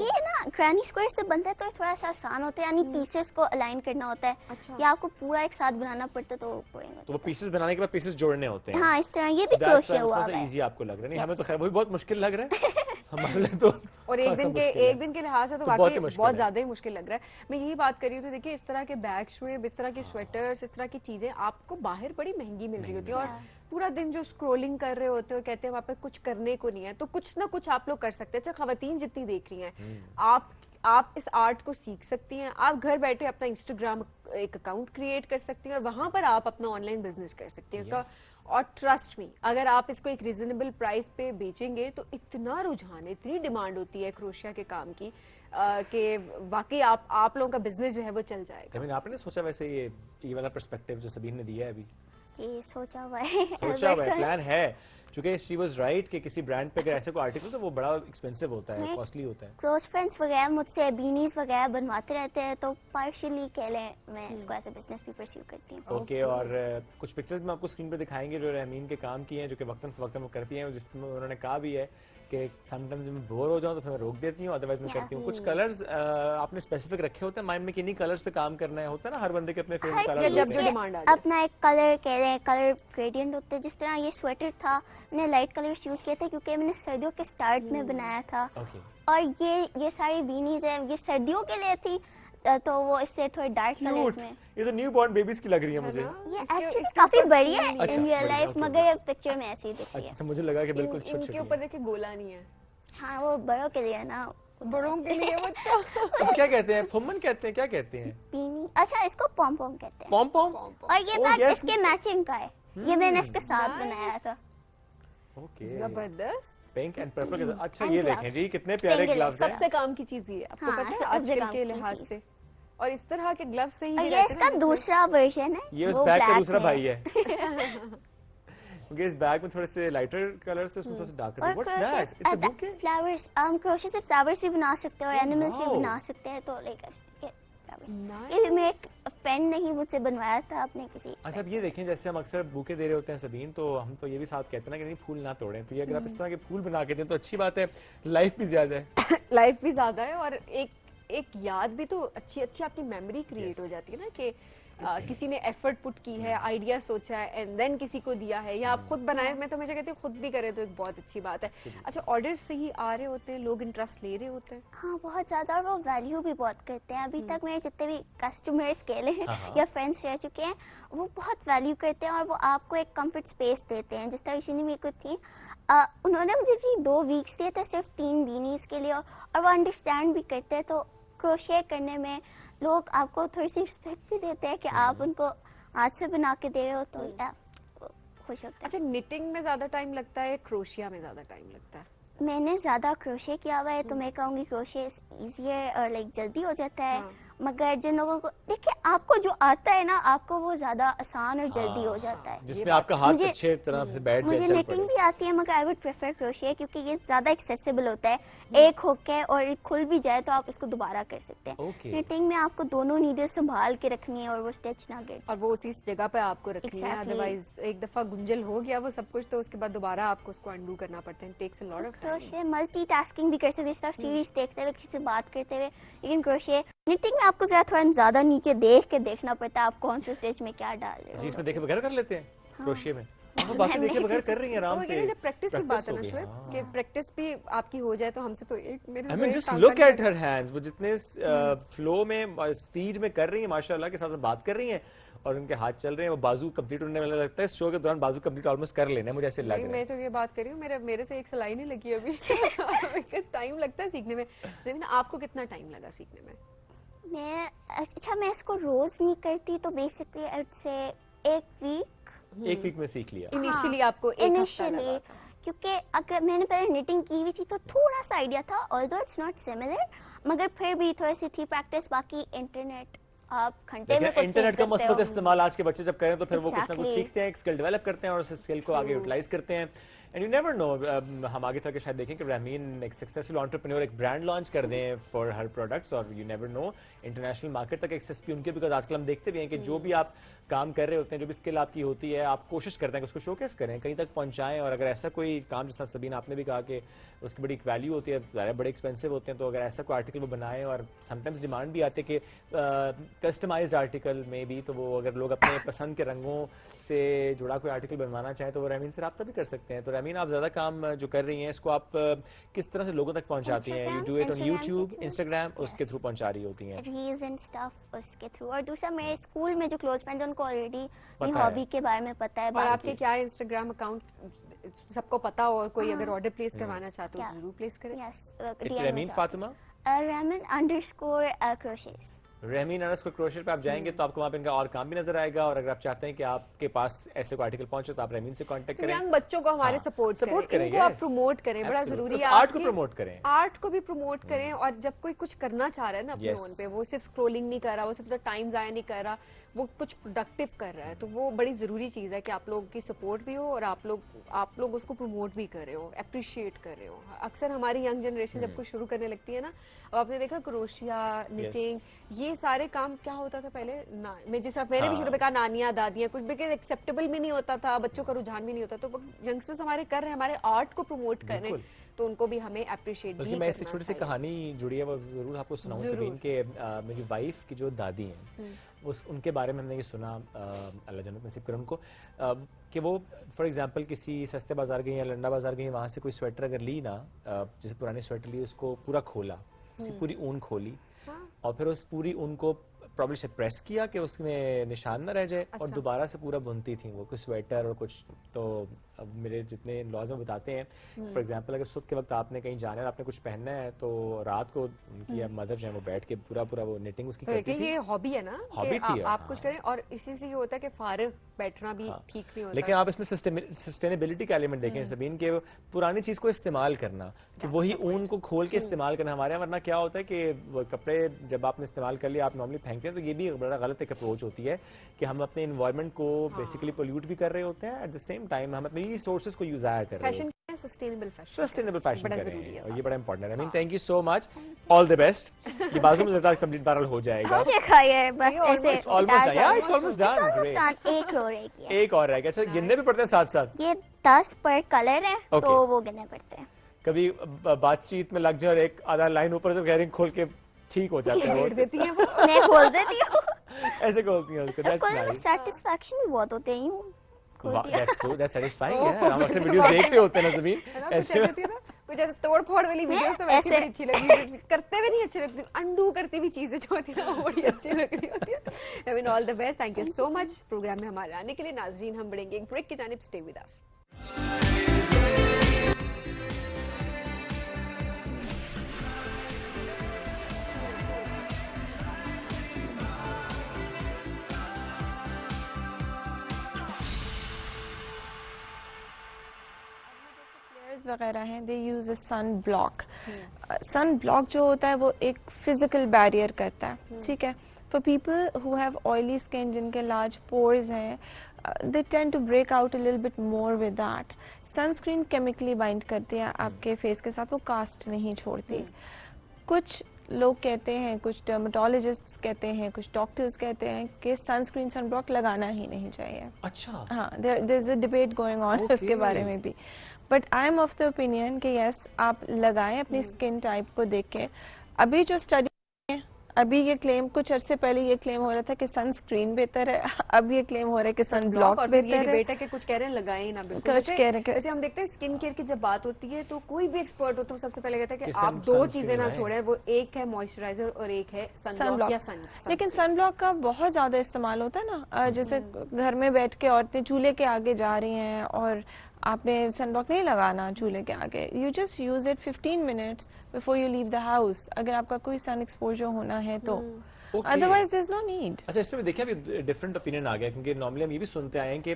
ये ना ग्रैनी स्क्वायर से बनता है तो थोड़ा सा आसान होता है, यानी पीसेस को अलाइन करना होता है. अच्छा. या आपको पूरा एक साथ बनाना पड़ता है तो बोरिंग तो वो पीसेस बनाने के बाद पीसेस जोड़ने होते हैं. हाँ इस तरह ये भी क्रोशिया हुआ है. इजी आपको लग रहा है? नहीं हमें तो खैर वही बहुत मुश्किल लग रहा है हमारे लिए तो. और एक दिन के लिहाज से तो वाकई बहुत ज्यादा ही मुश्किल लग रहा है. मैं यही बात कर रही हूँ, तो देखिए इस तरह के बैग शुएब, इस तरह के स्वेटर्स, इस तरह की चीजें आपको बाहर बड़ी महंगी मिल रही होती है, और पूरा दिन जो स्क्रोलिंग कर रहे होते हैं और कहते हैं वहाँ पे कुछ करने को नहीं है, तो कुछ ना कुछ आप लोग कर सकते हैं. अच्छा खवातीन जितनी देख रही हैं, आप इस आर्ट को सीख सकती हैं. आप घर बैठे अपना इंस्टाग्राम एक अकाउंट क्रिएट कर सकती हैं और वहां पर आप अपना ऑनलाइन बिजनेस कर सकती हैं इसका. और ट्रस्ट मी, अगर आप इसको एक रीजनेबल प्राइस पे बेचेंगे तो इतना रुझान है, इतनी डिमांड होती है क्रोशिया के काम की कि वाकई आप लोगों का बिजनेस जो है वो चल जाएगा. आपने सोचा वैसे ये वाला पर्सपेक्टिव जो सबीन ने दिया है अभी? जी सोचा हुआ है, प्लान है, क्योंकि शी वाज राइट कि किसी ब्रांड पे अगर ऐसे कोई आर्टिकल तो वो बड़ा एक्सपेंसिव होता है, कॉस्टली होता है. क्लोज फ्रेंड्स वगैरह मुझसे बीनीज वगैरह बनवाते रहते हैं, तो पार्शियली कह लें मैं इसको ऐसे बिजनेस भी परस्यू करती हूँ. ओके. और कुछ पिक्चर्स में आपको स्क्रीन पे दिखाएंगे जो रहमीन के काम की हैं, जो कि वक्तन फवक्तन वो करती हैं, जिसमें उन्होंने कहा भी है कि समटाइम्स जब मैं बोर हो जाऊं तो फिर मैं रोक देती हूँ, अदरवाइज मैं करती हूँ. कुछ कलर्स आपने स्पेसिफिक रखे होते हैं माइंड में कि इन्हीं कलर्स पे काम करना है, होता है ना हर बंदे के अपने फेवरेट कलर्स होते हैं. अपना एक कलर कह रहे हैं, कलर ग्रेडियंट होते हैं. जिस तरह ये स्वेटर था मैंने लाइट कलर्स यूज किए थे क्योंकि मैंने सर्दियों के स्टार्ट में बनाया था. और ये सारी बीनीज है ये सर्दियों के लिए थी, तो वो इससे थोड़े डार्क कलर्स में. ये तो न्यू बॉर्न बेबीज की लग रही है मुझे. ये एक्चुअली काफी बड़ी है इन रियल लाइफ, मगर पिक्चर में ऐसी दिखती है. अच्छा मुझे लगा कि बिल्कुल छोटी इनके ऊपर देखिए गोला नहीं है. हाँ वो बड़ों के लिए ना, बड़ों के लिए बच्चा. क्या कहते हैं, फुम्मन कहते हैं, क्या कहते हैं? बीनी. अच्छा इसको पॉम पॉम कहते हैं. पॉम पॉम. और ये बैग इसके मैचिंग का है, ये मैंने इसके साथ बनाया था. ओके जबरदस्त. Pink and purple. अच्छा ये देखें जी कितने प्यारे ग्लव्स हैं. सबसे काम की चीज ये आपको पता है आजकल के लिहाज से, और इस तरह के ग्लव्स से ही ये इसका दूसरा वर्जन है. ये उस बैग का दूसरा भाई है क्योंकि इस बैग में थोड़े से लाइटर कलर्स है, उसमें थोड़े से darker. What's that? It's a bouquet. Flowers. Crochet से फ्लावर्स भी बना सकते हो, एनिमल्स भी बना सकते हैं. तो लाइक ये भी मेरे एक फ्रेंड ने ही मुझसे बनवाया था अपने किसी. अच्छा अब ये देखें जैसे हम अक्सर बुके दे रहे होते हैं सबीन, तो हम तो ये भी साथ कहते हैं ना कि नहीं फूल ना तोड़ें, तो ये अगर आप इस तरह के फूल बना के दें तो अच्छी बात है, लाइफ भी ज्यादा है. लाइफ भी ज्यादा है और एक याद भी तो अच्छी आपकी मेमोरी क्रिएट हो जाती है ना कि किसी ने एफर्ट पुट की है, आइडिया सोचा है एंड देन किसी को दिया है, या आप खुद बनाए. मैं तो हमेशा कहती हूँ खुद भी करें तो एक बहुत अच्छी बात है. अच्छा ऑर्डर्स सही आ रहे होते हैं, लोग इंटरेस्ट ले रहे होते हैं? हाँ बहुत ज्यादा, और वो वैल्यू भी बहुत करते हैं. अभी तक मेरे जितने भी कस्टमर्स केले हैं या फ्रेंड्स रह चुके हैं वो बहुत वैल्यू करते हैं, और वो आपको एक कंफर्ट स्पेस देते हैं. जिस तरह इसी ने मेरे को थी, उन्होंने मुझे जी 2 वीक्स दिए थे सिर्फ 3 बीनीज के लिए, और वो अंडरस्टैंड भी करते हैं. तो क्रोशे करने में लोग आपको थोड़ी सी रिस्पेक्ट भी देते हैं कि आप उनको हाथ से बना के दे रहे हो, तो खुश होते हैं. अच्छा निटिंग में ज्यादा टाइम लगता है, क्रोशिया में ज्यादा टाइम लगता है? मैंने ज्यादा क्रोशे किया हुआ है, तो मैं कहूँगी क्रोशे इजियर और लाइक जल्दी हो जाता है. मगर जिन लोगों को देखिए आपको जो आता है ना, आपको वो ज्यादा आसान और जल्दी हो जाता है. जिसमें आपका हाथ अच्छे तरह से बैठ जाए. मुझे निटिंग भी आती है, मगर आई वुड प्रेफर क्रोशे क्योंकि ये ज्यादा एक्सेसिबल होता है. एक हुक है और एक खुल भी जाए तो आप इसको दोबारा कर सकते हैं. निटिंग में आपको दोनों नीडल संभाल के रखनी है और वो स्टिच ना गिर, और वो उसी जगह पे आपको रखनी है. अदरवाइज एक दफा गुंजल हो गया वो सब कुछ, तो उसके बाद दोबारा आपको उसको अंडू करना पड़ता है. Takes a lot of time. Crochet multitasking भी कर सकते हैं, जिस तरह सीरीज देखते हुए किसी से बात करते हुए. लेकिन क्रोशे निटिंग में आपको जरा थोड़ा ज्यादा नीचे देख के देखना पड़ता है आप कौन से स्टेज में क्या डाल रहे हो. इसमें देखे बगैर कर लेते हैं क्रोशे में. बाकी देखे बगैर कर रही हैं आराम से. जब प्रैक्टिस की बात है ना शुएब, कि प्रैक्टिस भी आपकी हो जाए तो हमसे तो एक मेरे I mean just look at her hands, वो जितने फ्लो में स्पीड में कर रही हैं माशाल्लाह के साथ बात कर रही हैं, और उनके हाथ चल रहे हैं. वो बाजू कंप्लीट होने वाला लगता है इस शो के दौरान, बाजू कंप्लीट ऑलमोस्ट कर लेना है मुझे ऐसे लग रहा है. मैं तो ये बात कर रही हूँ, मेरे से एक सिलाई नहीं लगी अभी. टाइम लगता है सीखने में. लेकिन आपको कितना टाइम लगा सीखने में? मैं इसको रोज नहीं करती, तो basically I would say 1 week में सीख लिया. इनिशियली आपको एक हफ्ता लगा था? کیونکہ اگر میں نے پہلے نیٹنگ کی ہوئی تھی تو تھوڑا سا آئیڈیا تھا, although it's not similar, مگر پھر بھی تھوڑی سی تھی پریکٹس. باقی انٹرنیٹ آپ گھنٹے میں انٹرنیٹ کا مثبت استعمال آج کے بچے جب کریں تو پھر وہ کچھ نہ کچھ سیکھتے ہیں, ایک اسکل ڈیولپ کرتے ہیں اور اس اسکل کو آگے یوٹیلائز کرتے ہیں. اینڈ یو نیور نو, ہم آگے چل کے شاید دیکھیں کہ رحمین ایک سکسیسفل انٹرپرینور ایک برانڈ لانچ کر دیں فار ہر پروڈکٹس, اور you never know international market تک ایکسیس بھی ان کے, بیکاز آج کل ہم دیکھتے بھی ہیں کہ جو بھی آپ کام کر رہے ہوتے ہیں, جو بھی اسکل آپ کی ہوتی ہے, آپ کوشش کرتے ہیں کہ اس کو شو کیس کریں, کہیں تک پہنچائیں. اور اگر ایسا کوئی کام, جیسا سبین آپ نے بھی کہا کہ اس کی بڑی ایک ویلیو ہوتی ہے, ظاہر بڑے ایکسپینسو ہوتے ہیں, تو اگر ایسا کوئی آرٹیکل وہ بنائیں, اور سم ٹائمز ڈیمانڈ بھی آتے کہ کسٹمائزڈ آرٹیکل میں بھی, تو وہ اگر لوگ اپنے پسند کے رنگوں سے جڑا کوئی آرٹیکل بنوانا چاہیں تو وہ رحمین سے رابطہ بھی کر سکتے ہیں. تو رحمین, آپ زیادہ کام جو کر رہی ہیں اس کو آپ کس طرح سے لوگوں تک پہنچاتی ہیں؟ You do it on YouTube, Instagram, اس کے تھرو پہنچا رہی ہوتی ہیں ریلز اینڈ اسٹف اس کے تھرو. اور دوسرا میرے اسکول میں جو کلوز فرینڈ ان کو آلریڈی ہابی کے بارے میں پتہ ہے. اور آپ کے کیا انسٹاگرام اکاؤنٹ سب کو پتا ہو, اور کوئی اگر آرڈر پلیس کروانا چاہتے ہو ضرور پلیس کریں. رحمین فاطمہ, رحمین_crochet. رحمین انڈرسکور کروشر پہ آپ جائیں گے تو آپ کو وہاں پہ ان کا اور کام بھی نظر آئے گا. اور اگر آپ چاہتے ہیں کہ آپ کے پاس ایسے کوئی آرٹیکل پہنچے تو آپ رحمین سے کانٹیکٹ کریں. ینگ بچوں کو ہمارے سپورٹ کریں, ان کو آپ پروموٹ کریں, بڑا ضروری ہے. آرٹ کو پروموٹ کریں, آرٹ کو بھی پروموٹ کریں. اور جب کوئی کچھ کرنا چاہ رہا ہے نا اپنے فون پہ, وہ صرف اسکرولنگ نہیں کر رہا, وہ صرف ٹائم ضائع نہیں کر رہا, وہ کچھ پروڈکٹیو کر رہا ہے, تو وہ بڑی ضروری چیز ہے کہ آپ لوگوں کی سپورٹ بھی ہو اور آپ لوگ اس کو پروموٹ بھی کر رہے ہو, اپریشیٹ کر رہے ہو. اکثر ہماری ینگ جنریشن جب کچھ شروع کرنے لگتی ہے نا, اب آپ نے دیکھا کروشیا, نیٹنگ, یہ سارے کام کیا ہوتا تھا پہلے, میں جیسا میں نے بھی شروع میں کہا نانیاں دادیاں, کچھ بھی ایکسیپٹیبل بھی نہیں ہوتا تھا, بچوں کا رجحان بھی نہیں ہوتا. تو ینگسٹرز ہمارے کر رہے ہیں, ہمارے آرٹ کو پروموٹ کر رہے ہیں, تو ان کو بھی ہمیں اپریشیٹ بھی کرنا چاہیے. میں اس سے چھوٹی سی کہانی جڑی ہے وہ ضرور آپ کو سناؤں سبین, کہ میری وائف کی جو دادی ہیں ان کے بارے میں ہم نے یہ سنا, اللہ جنت نصیب کرے ان کو, کہ وہ فار ایگزامپل کسی سستے بازار گئی یا لنڈا بازار گئی, وہاں سے کوئی سویٹر اگر لی نا, جیسے پرانی سویٹر لی, اس کو پورا کھولا, اس کی پوری اون کھولی, اور پھر اس پوری اون کو پرابلی سے پریس کیا کہ اس میں نشان نہ رہ جائے, اور دوبارہ سے پورا بنتی تھیں وہ کوئی سویٹر اور کچھ. تو اب میرے جتنے لاز میں بتاتے ہیں, فار ایگزامپل اگر صبح کے وقت آپ نے کہیں جانا ہے, آپ نے کچھ پہننا ہے, تو رات کو ان کی مدر جو ہے وہ بیٹھ کے پورا وہ نیٹنگ اس کی کرتی تھی. یہ ہابی ہے نا, ہابی تھی آپ کچھ کریں, اور اسی سے یہ ہوتا ہے کہ فارغ بیٹھنا بھی ٹھیک نہیں ہوتا. لیکن آپ اس میں سسٹینیبلٹی کا ایلیمنٹ دیکھیں سبین, کہ پرانی چیز کو استعمال کرنا, کہ وہی اون کو کھول کے استعمال کرنا ہمارے یہاں. ورنہ کیا ہوتا ہے کہ وہ کپڑے جب آپ نے استعمال کر لیا, آپ نارملی پھینکتے ہیں, تو یہ بھی بڑا غلط ایک اپروچ ہوتی ہے کہ ہم اپنے انوائرمنٹ کو بیسیکلی پولیوٹ بھی کر رہے ہوتے ہیں, ایٹ دا سیم ٹائم ہم اپنے ریسورسز کو یوز کر رہے ہیں. سسٹینیبل فیشن کر رہے ہیں, اور یہ بڑا امپورٹنٹ ہے. I thank you so much, all the best. یہ بازو میں زیادہ کمپلیٹ بارل ہو جائے گا. ایک اور رہ گیا. اچھا, گننے بھی پڑتے ہیں ساتھ ساتھ, یہ 10 پر کلر ہے تو وہ گننے پڑتے ہیں. کبھی بات چیت میں لگ جائے اور ایک آدھا لائن اوپر سے گیرنگ کھول کے ٹھیک ہو جاتے ہیں, میں کھول دیتی ہوں, ایسے کھولتی ہیں. سیٹسفیکشن بھی بہت ہوتے ہیں. That's satisfying. ہم اکثر ویڈیوز دیکھ رہے ہوتے ہیں نا زمین, ایسے کچھ توڑ پھوڑ والی ویڈیوز تو ویسے بڑی اچھی لگی, کرتے ہوئے نہیں اچھی لگتی, انڈو کرتی ہوئی چیزیں جو ہوتی ہیں وہ بڑی اچھی لگ رہی ہوتی ہیں. I mean all the best, thank you so much program میں ہمارے آنے کے لیے. ناظرین, ہم بڑھیں گے ایک بریک کی جانب, stay with us. وغیرہ ہیں, they use a sunblock. Sunblock جو ہوتا ہے وہ ایک فزیکل بیریئر کرتا ہے, ٹھیک ہے. For people who have oily skin, جن کے لارج پورز ہیں, they tend to break out a little bit more with that. Sunscreen chemically bind کرتی ہے آپ کے فیس کے ساتھ, وہ کاسٹ نہیں چھوڑتی. کچھ لوگ کہتے ہیں, کچھ ڈرماٹولوجسٹ کہتے ہیں, کچھ ڈاکٹرز کہتے ہیں کہ سن اسکرین سن بلاک لگانا ہی نہیں چاہیے. اچھا, ہاں, دیر از اے ڈبیٹ گوئنگ آن اس کے بارے میں بھی. But I am of the opinion کہ یس, آپ لگائیں اپنی اسکن ٹائپ کو دیکھ کے. ابھی جو اسٹڈی ہے, ابھی یہ کلیم, کچھ عرصے پہلے یہ کلیم ہو رہا تھا کہ سن اسکرین بہتر ہے, اب یہ کلیم ہو رہا ہے کہ سن بلاک بہتر ہے. کہ کچھ کہہ رہے ہیں لگائیں نا, بالکل جیسے ہم دیکھتے ہیں اسکن کیئر کی جب بات ہوتی ہے تو کوئی بھی ایکسپرٹ ہو تو سب سے پہلے کہتا ہے کہ آپ 2 چیزیں نہ چھوڑیں, وہ ایک ہے موئسچرائزر اور ایک ہے سن بلاک یا سن. لیکن سن بلاک کا بہت زیادہ استعمال ہوتا ہے نا, جیسے گھر میں بیٹھ کے عورتیں چولہے کے آگے جا رہی ہیں اور آپ نے سن بلاک نہیں لگانا چولہے کے آگے. You just use it 15 minutes before you leave the house, اگر آپ کا کوئی سن ایکسپوجر ہونا ہے تو. otherwise there's no need. अच्छा, इसमें भी देखिए अभी डिफरेंट ओपिनियन आ गया, क्योंकि नॉर्मली हम ये भी सुनते आए हैं कि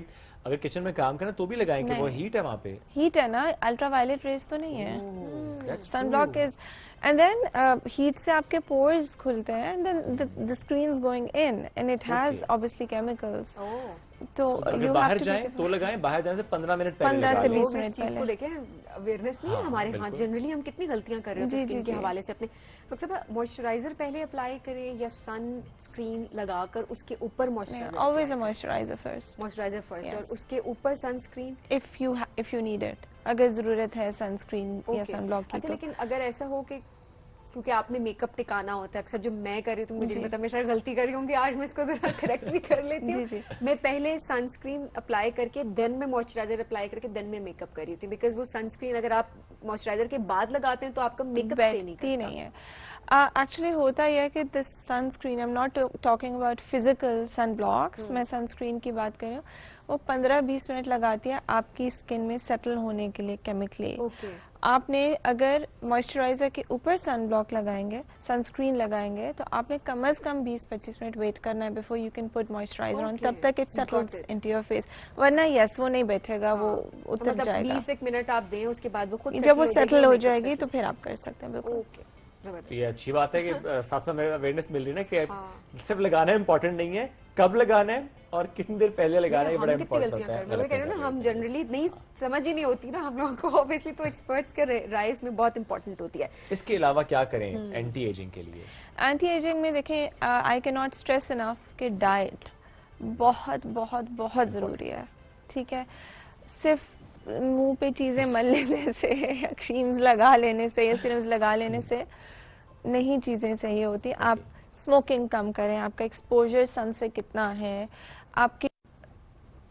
अगर किचन में काम करना तो भी लगाएं कि वो हीट है वहाँ पे. हीट है ना, अल्ट्रावायलेट रेज तो नहीं है. Sunblock is, and then heat से आपके पोर्स खुलते हैं, and then the screen is going in and it has obviously chemicals. तो अगर बाहर जाएं तो लगाएं, बाहर जाने से 15 मिनट पहले 15 से 20 लोग मिनट इस चीज को पहले. लेके अवेयरनेस नहीं है हमारे. हाँ, जनरली हम कितनी गलतियां कर रहे होते हैं स्किन के हवाले से. अपने डॉक्टर साहब, मॉइस्चराइजर पहले अप्लाई करें या सन स्क्रीन लगाकर उसके ऊपर moisturiser? Always a moisturiser first. Moisturiser first और उसके ऊपर sunscreen if you need it, अगर जरूरत है सनस्क्रीन या सनब्लॉक की. अच्छा, लेकिन अगर ऐसा हो कि क्योंकि आपने मेकअप टिकाना होता है, अक्सर जो मैं कर रही हूँ तो मुझे नहीं पता, मैं शायद गलती कर रही हूँ, आज मैं इसको जरा करेक्ट भी कर लेती हूँ. मैं पहले सनस्क्रीन अप्लाई करके देन मैं मॉइस्चराइजर अप्लाई करके देन मैं मेकअप कर रही थी, बिकॉज वो सनस्क्रीन अगर आप मॉइस्चराइजर के बाद लगाते हैं तो आपका मेकअप स्टे नहीं करता. नहीं है. एक्चुअली होता यह है कि this sunscreen, I am not talking about physical sun blocks, मैं सनस्क्रीन की बात कर रही हूँ. वो 15-20 मिनट लगाती है आपकी स्किन में सेटल होने के लिए केमिकली. आपने अगर मॉइस्चराइजर के ऊपर सन ब्लॉक लगाएंगे, सनस्क्रीन लगाएंगे, तो आपने कम से कम 20-25 मिनट वेट करना है before you can put moisturiser on. तब तक it settles into your face, वरना यस वो नहीं बैठेगा, वो उतर जाएगा. 20 मिनट आप दें, उसके बाद वो खुद जब वो सेटल हो जाएगी तो फिर आप कर सकते हैं. बिल्कुल. तो ये अच्छी बात है कि साथ साथ अवेयरनेस मिल रही है ना कि सिर्फ लगाना इम्पोर्टेंट नहीं है, कब लगाना है और कितनी देर पहले लगाना है, बड़ा इम्पोर्टेंट होता है. मैं कह रही हूँ ना, हम जनरली नहीं समझ ही नहीं होती ना हम लोगों को, ऑब्वियसली तो एक्सपर्ट्स के राय इसमें बहुत इंपॉर्टेंट होती है. इसके अलावा क्या करें एंटी एजिंग के लिए? एंटी एजिंग में देखें, आई कैन नॉट स्ट्रेस इनफ कि डाइट बहुत बहुत बहुत ज़रूरी है. ठीक है, सिर्फ मुंह पे चीज़ें मल लेने से या क्रीम्स लगा लेने से या सीरम्स लगा लेने से नहीं चीज़ें सही होती. आप स्मोकिंग कम करें, आपका एक्सपोजर सन से कितना है, आपकी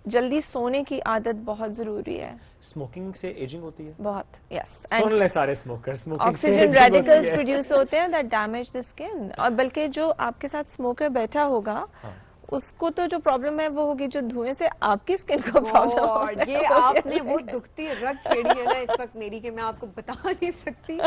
जल्दी सोने की आदत बहुत जरूरी है. स्मोकिंग से एजिंग होती है बहुत. यस, सुन ले सारे smokers, smoking oxygen radicals produce होते हैं दैट डैमेज द स्किन. और बल्कि जो आपके साथ स्मोकर बैठा होगा उसको तो जो प्रॉब्लम है वो होगी जो धुएं से आपकी स्किन को प्रॉब्लम होगी. ये आपने वो दुखती रग छेड़ी है ना इस वक्त मेरी, कि मैं आपको बता नहीं सकती.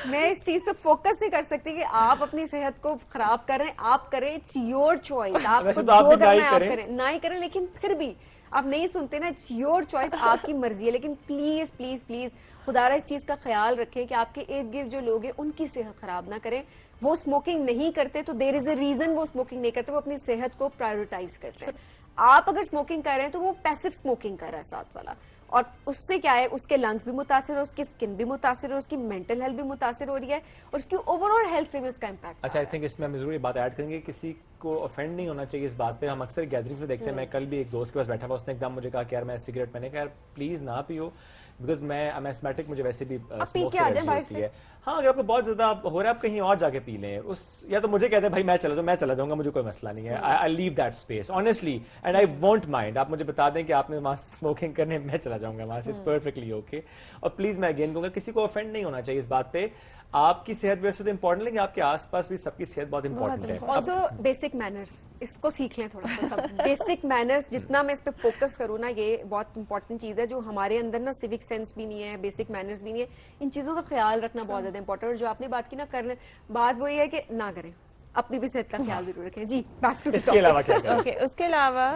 मैं इस चीज पे फोकस नहीं कर सकती कि आप अपनी सेहत को खराब कर रहे हैं. आप करें, इट्स योर चॉइस, आपको जो करना है आप करें, ना ही करें, लेकिन फिर भी आप नहीं सुनते ना, इट्स योर चॉइस, आपकी मर्जी है. लेकिन प्लीज प्लीज प्लीज खुदारा इस चीज का ख्याल रखें कि आपके इर्द गिर्द जो लोग हैं उनकी सेहत खराब ना करें. वो स्मोकिंग नहीं करते तो देयर इज अ रीजन वो स्मोकिंग नहीं करते, वो अपनी सेहत को प्रायोरिटाइज करते हैं. आप अगर स्मोकिंग कर रहे हैं तो वो पैसिव स्मोकिंग कर रहा है साथ वाला, और उससे क्या है, उसके लंग्स भी मुतासिर है, उसकी स्किन भी मुतासिर है, उसकी मेंटल हेल्थ भी मुतासिर हो रही है, और उसकी ओवरऑल हेल्थ पे भी उसका इम्पैक्ट. अच्छा, आई थिंक इसमें हम जरूर ये बात ऐड करेंगे, किसी को ऑफेंड नहीं होना चाहिए इस बात पे. हम अक्सर गैदरिंग्स में देखते हैं, मैं कल भी एक दोस्त के पास बैठा हुआ, उसने एकदम मुझे कहा कि यार मैं सिगरेट, मैंने कहा यार प्लीज ना पियो, बिकॉज मैं एस्थमेटिक, मुझे वैसे भी स्मोक से एलर्जी होती है. हाँ, अगर आपको बहुत ज्यादा हो रहा है आप कहीं और जाके पी लें, उस या तो मुझे कहते हैं भाई मैं चला जाऊंगा, मुझे कोई मसला नहीं है, I leave that space honestly and I won't mind. आप मुझे बता दें कि आपने वहां स्मोकिंग करने, मैं चला जाऊंगा वहां से, इट्स परफेक्टली ओके. और प्लीज मैं अगेन कहूंगा, किसी को ऑफेंड नहीं होना चाहिए इस बात पे. आपकी सेहत वैसे तो इंपॉर्टेंट, लेकिन आपके आसपास भी सबकी सेहत बहुत इंपॉर्टेंट है. ऑल्सो बेसिक मैनर्स, इसको सीख लें थोड़ा सा सब. बेसिक मैनर्स, जितना मैं इस पे फोकस करूँ ना, ये बहुत इंपॉर्टेंट चीज है. जो हमारे अंदर ना सिविक सेंस भी नहीं है, बेसिक मैनर्स भी नहीं है, इन चीजों का ख्याल रखना बहुत ज्यादा इंपॉर्टेंट. और जो आपने बात की ना, कर बात वही है कि ना करें, अपनी भी सेहत का ख्याल जरूर रखें. जी, बैक टू इसके अलावा क्या करें? ओके, उसके अलावा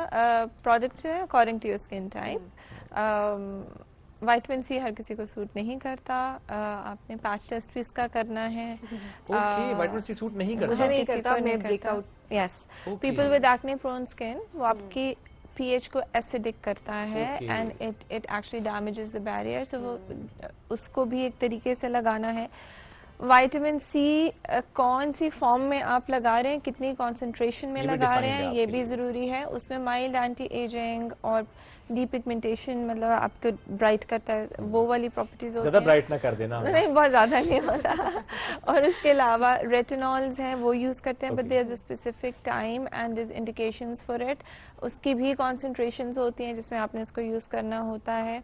प्रोडक्ट्स है according to your skin type. Vitamin C हर किसी को सूट नहीं करता. आपने पैच टेस्ट भी इसका करना है. ओके, विटामिन सी सूट नहीं करता, मुझे नहीं करता, मैं breakout. Yes, people with acne prone skin, वो आपकी pH को एसिडिक करता है and it actually damages the barrier. So वो उसको भी एक तरीके से लगाना है. विटामिन सी कौन सी फॉर्म में आप लगा रहे हैं, कितनी कॉन्सेंट्रेशन में लगा रहे हैं, ये भी जरूरी है. उसमें माइल्ड एंटी एजिंग और डीपिगमेंटेशन, मतलब आपको ब्राइट करता है, वो वाली प्रॉपर्टीज होती हैं. ज्यादा ब्राइट ना कर देना. नहीं, बहुत ज्यादा नहीं होता. और उसके अलावा रेटिनॉल्स हैं, वो यूज करते हैं, but there is a specific time and there is indications for it. उसकी भी कॉन्सेंट्रेशंस होती हैं जिसमें आपने उसको यूज करना होता है.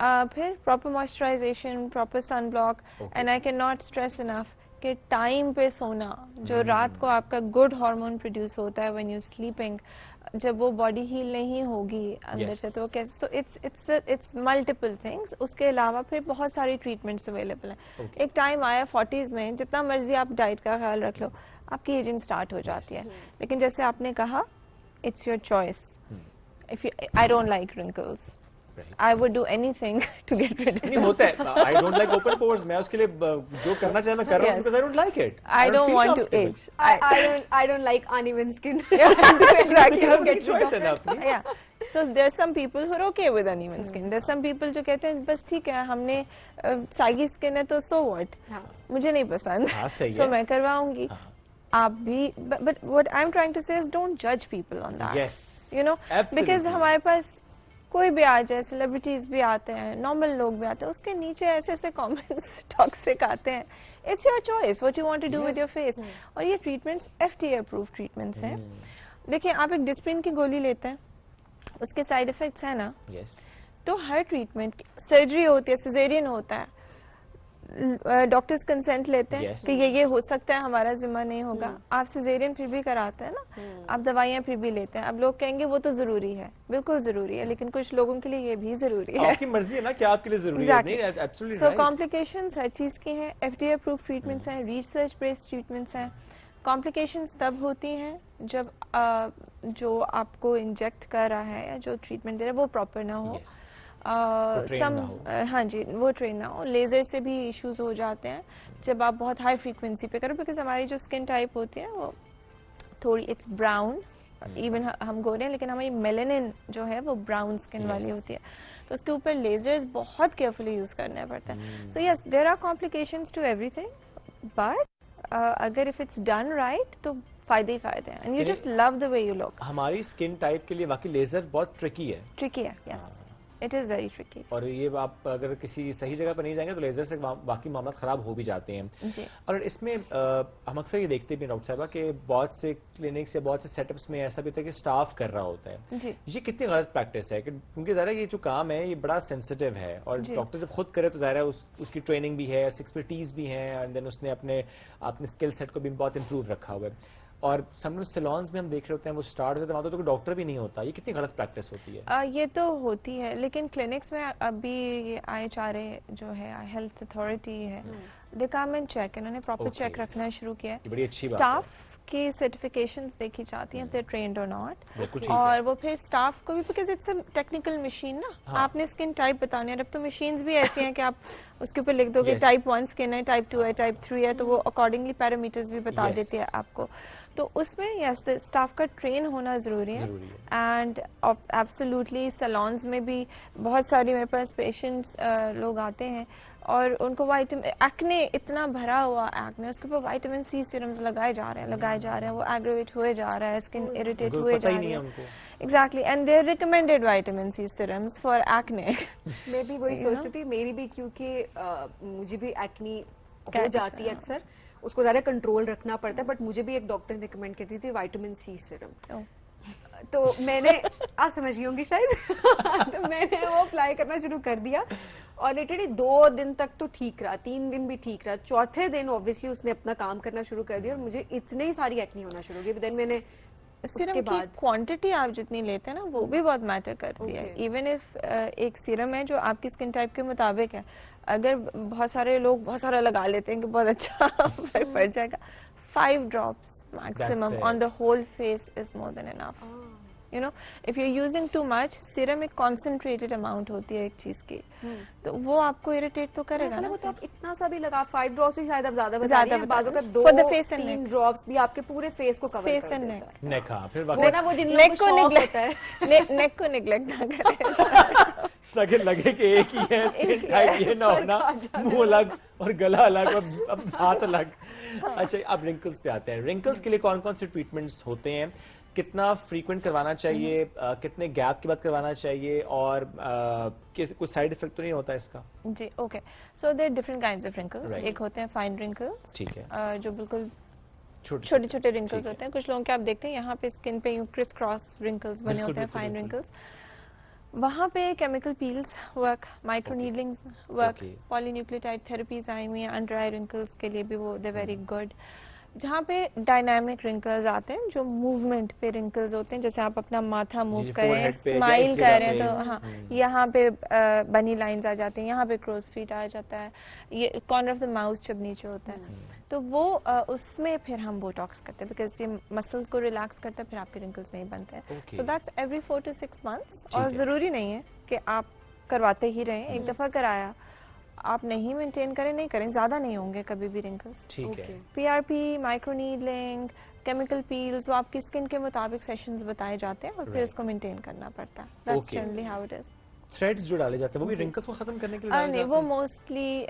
फिर proper moisturisation, proper sun block, and I can not stress enough कि टाइम पे सोना. जो रात को आपका गुड हार्मोन प्रोड्यूस होता है व्हेन यू स्लीपिंग, जब वो बॉडी हील नहीं होगी अंदर से, तो कैसे. So it's multiple things. उसके अलावा फिर बहुत सारी ट्रीटमेंट्स अवेलेबल हैं. एक टाइम आया 40s में, जितना मर्जी आप डाइट का ख्याल रख लो, آپ کی ایجنگ اسٹارٹ ہو جاتی ہے. لیکن جیسے آپ نے کہا it's your choice. If I don't like wrinkles. I would do anything to get rid of them. نہیں ہوتا ہے. I don't like open pores. میں اس کے لیے جو کرنا چاہے میں کر رہا ہوں because I don't like it. I don't want to age. I don't like uneven skin. Exactly. You don't get choice enough. Yeah. So there are some people who are okay with uneven skin. There are some people جو کہتے ہیں بس ٹھیک ہے ہم نے Sagi skin ہے تو so what. مجھے نہیں پسند. ہاں صحیح ہے. So میں کرواؤں گی. آپ بھی but what I'm trying to say is don't judge people on that. Yes. You know, because ہمارے پاس کوئی بھی آ جائے, سیلیبریٹیز بھی آتے ہیں, نارمل لوگ بھی آتے ہیں, اس کے نیچے ایسے ایسے کامنٹس ٹاکسک آتے ہیں. It's your choice what you want to do with your face. اور یہ ٹریٹمنٹس FDA اپروو ٹریٹمنٹس ہیں. دیکھیں آپ ایک ڈسپرین کی گولی لیتے ہیں, اس کے سائڈ افیکٹس ہیں نا, تو ہر ٹریٹمنٹ سرجری ہوتی ہے, سیزیرین ہوتا ہے, ڈاکٹرز کنسنٹ لیتے ہیں کہ یہ ہو سکتا ہے, ہمارا ذمہ نہیں ہوگا. آپ سیزیرین پھر بھی کراتے ہیں نا, آپ دوائیاں پھر بھی لیتے ہیں. اب لوگ کہیں گے وہ تو ضروری ہے, بالکل ضروری ہے, لیکن کچھ لوگوں کے لیے یہ بھی ضروری ہے. آپ کی مرضی ہے نا کہ آپ کے لیے ضروری ہے. سو کمپلیکیشنز ہر چیز کی ہیں. FDA اپروو ٹریٹمنٹس ہیں, ریسرچ بیسڈ ٹریٹمنٹس ہیں. کمپلیکیشنز تب ہوتی ہیں جب جو آپ کو انجیکٹ کر رہا ہے یا جو ٹریٹمنٹ دے رہا ہے وہ پراپر نہ ہو. ہاں جی, وہ ٹرین نہ ہو. لیزر سے بھی ایشوز ہو جاتے ہیں جب آپ بہت ہائی فریکوینسی پہ کرو, بیکاز ہماری جو اسکن ٹائپ ہوتی ہے وہ تھوڑی اٹس براؤن. ایون ہم گورے ہیں لیکن ہماری میلانن جو ہے وہ براؤن اسکن والی ہوتی ہے, تو اس کے اوپر لیزرز بہت کیئرفلی یوز کرنا پڑتا ہے. So yes there are complications to everything, but اگر اف اٹس ڈن رائٹ تو فائدے ہی فائدے ہیں. And you just love the way you look. ہماری اسکن ٹائپ کے لیے واقعی لیزر بہت ٹرکی ہے. ٹرکی ہے, yes it is very tricky. اور یہ آپ اگر کسی صحیح جگہ پر نہیں جائیں گے تو لیزر سے باقی معاملات خراب ہو بھی جاتے ہیں. اور اس میں ہم اکثر یہ دیکھتے بھی ڈاکٹر صاحبہ کہ بہت سے کلینکس یا بہت سے سیٹ اپس میں ایسا بھی ہوتا ہے کہ اسٹاف کر رہا ہوتا ہے. یہ کتنی غلط پریکٹس ہے, کیونکہ ظاہر ہے یہ جو کام ہے یہ بڑا سینسٹیو ہے, اور ڈاکٹر جب خود کرے تو ظاہر ہے اس کی ٹریننگ بھی ہے, ایکسپرٹیز بھی ہے, اینڈ دین اس نے اپنے اسکل سیٹ کو بھی بہت امپروو رکھا ہوا ہے. اور سم سیلونز میں ہم دیکھ رہے ہوتے ہیں وہ اسٹارٹ ہوتے ہیں وہاں تو ڈاکٹر بھی نہیں ہوتا. یہ کتنی غلط پریکٹس ہوتی ہے. یہ تو ہوتی ہے, لیکن کلینکس میں ابھی IHRA جو ہے ہیلتھ اتھارٹی ہے, دے کم اینڈ چیک, انہوں نے پراپر چیک رکھنا شروع کیا ہے. بڑی اچھی بات. اسٹاف کی سرٹیفکیشنز دیکھی جاتی ہیں, they're trained or not, اور وہ پھر اسٹاف کو بھی, because it's a technical machine نا, آپ نے اسکن ٹائپ بتانے. اب تو مشینز بھی ایسی ہیں کہ آپ اس کے اوپر لکھ دو گے ٹائپ 1 اسکن ہے, ٹائپ 2 ہے, ٹائپ 3 ہے, تو وہ اکارڈنگلی پیرامیٹرز بھی بتا دیتی ہے آپ کو. تو اس میں یس اسٹاف کا ٹرین ہونا ضروری ہے. اینڈ ایبسولوٹلی سیلونز میں بھی بہت ساری میرے پاس پیشنٹس لوگ آتے ہیں اور ان کو ایکنے اتنا بھرا ہوا ایکنے, اس کے اوپر وائٹامن سی سیرمز لگائے جا رہے ہیں, وہ ایگریویٹ ہوئے جا رہا ہے, اسکن اریٹیٹ ہوئے جا رہی ہے. Exactly, and they recommended vitamin C serums for acne. میں بھی وہی سوچ رہی تھی, میری بھی, کیونکہ مجھے بھی ایکنی ہو جاتی ہے اکثر, اس کو زیادہ کنٹرول رکھنا پڑتا ہے, بٹ مجھے بھی ایک ڈاکٹر نے ریکمینڈ کی تھی وائٹامن سی سیرم, تو میں نے آپ سمجھ گئی ہوں گی شاید, تو میں نے وہ اپلائی کرنا شروع کر دیا, اور لٹرلی 2 دن تک تو ٹھیک رہا, 3 دن بھی ٹھیک رہا, چوتھے دن اوبویسلی اس نے اپنا کام کرنا شروع کر دیا اور مجھے اتنی ہی ساری ایکنی ہونا شروع ہو گئی. دین میں نے سیرم کی کوانٹٹی آپ جتنی لیتے ہیں نا وہ بھی بہت میٹر کرتی ہے. ایون اف ایک سیرم ہے جو آپ کی اسکن ٹائپ کے مطابق ہے, اگر بہت سارے لوگ بہت سارا لگا لیتے ہیں کہ بہت اچھا فرق پڑ جائے گا, 5 drops maximum on the whole face is more than enough. You know, if you're using too much, serum ایک concentrated amount ہوتی ہے ایک چیز کی, تو وہ آپ کو اریٹیٹ تو کرے گا نا. وہ تو آپ اتنا سا بھی لگا, 5 drops بھی شاید آپ زیادہ بتا رہی ہیں, بعضوں کا 2-3 drops بھی آپ کے پورے فیس کو کور کر دیتا ہے. نیک, ہاں پھر وہ جن لوگوں کو شوق ہوتا ہے نیک کو نیگلیکٹ نہ کریں, تاکہ لگے کہ ایک ہی ہے اسکن ٹائپ, یہ نہ ہونا منہ الگ اور گلا الگ اور ہاتھ الگ. اچھا, اب رنکلز پہ آتے ہیں. رنکلز کے لیے کون کون سے ٹریٹمنٹس ہوتے ہیں, کتنا فریکوینٹ کروانا چاہیے, کتنے گیپ کے بعد کروانا چاہیے, اور کوئی سائڈ افیکٹ تو نہیں ہوتا اس کا؟ جی okay, so there different kinds of wrinkles. ایک ہوتے ہیں فائن رنکلز, ٹھیک ہے, جو بالکل چھوٹے چھوٹے رنکلز ہوتے ہیں. کچھ لوگوں کے آپ دیکھتے ہیں یہاں پہ اسکن پہ یوں کرس کراس رنکلز بنے ہوتے ہیں, فائن رنکلز. وہاں پہ chemical peels work, micro needlings work, poly nucleotide therapies آئی ہوئی ہیں انڈر آئی رنکلز کے لیے بھی, وہ دے ویری گڈ. جہاں پہ ڈائنامک رنکلز آتے ہیں جو موومنٹ پہ رنکلز ہوتے ہیں, جیسے آپ اپنا ماتھا موو کریں, اسمائل کر رہے ہیں تو ہاں یہاں پہ بنی لائنز آ جاتے ہیں, یہاں پہ کروز فیٹ آ جاتا ہے, یہ کارنر آف دا ماؤتھ جب نیچے ہوتا ہے تو وہ اس میں پھر ہم بوٹاکس کرتے ہیں بیکاز یہ مسل کو ریلیکس کرتا ہے, پھر آپ کے رنکلز نہیں بنتے ہیں. So that's every 4 to 6 months. اور ضروری نہیں ہے کہ آپ کرواتے ہی رہیں, ایک دفعہ کرایا آپ نہیں مینٹین کریں, نہیں کریں, زیادہ نہیں ہوں گے کبھی بھی wrinkles. P R P, micro needling, chemical peels, وہ آپ کی اسکن کے مطابق سیشنز بتائے جاتے ہیں اور پھر اس کو مینٹین کرنا پڑتا ہے. That's generally how it is. Threads جو ڈالے جاتے ہیں وہ بھی رنکلز کو ختم کرنے کے لیے ڈالے جاتے ہیں؟ نہیں, وہ موسٹلی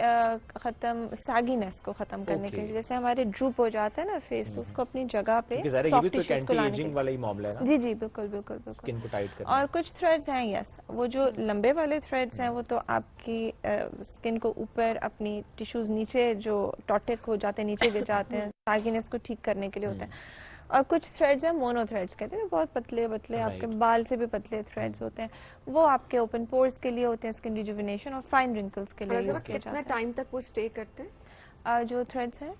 ختم سیگینس کو ختم کرنے کے لیے, جیسے ہمارے ڈروپ ہو جاتا ہے نا فیس, تو اس کو اپنی جگہ پہ سافٹ ٹیشوز کو لانے کے لیے. والا ہی معاملہ ہے نا. جی جی بالکل بالکل اسکن کو ٹائٹ کرنا. اور کچھ تھریڈز ہیں یس, وہ جو لمبے والے تھریڈز ہیں وہ تو آپ کی اسکن کو اوپر اپنی ٹیشوز نیچے جو ٹاٹک ہو جاتے ہیں نیچے گر جاتے ہیں, سیگینس کو ٹھیک کرنے کے لیے ہوتے ہیں. اور کچھ تھریڈز ہیں مونو تھریڈز کہتے ہیں, بہت پتلے پتلے, آپ کے بال سے بھی پتلے تھریڈز ہوتے ہیں, وہ آپ کے اوپن پورز کے لیے ہوتے ہیں, اسکن ریجوینیشن اور فائن رنکلز کے لیے یوز کیا جاتا ہے. کتنا ٹائم تک وہ اسٹے کرتے ہیں جو تھریڈز ہیں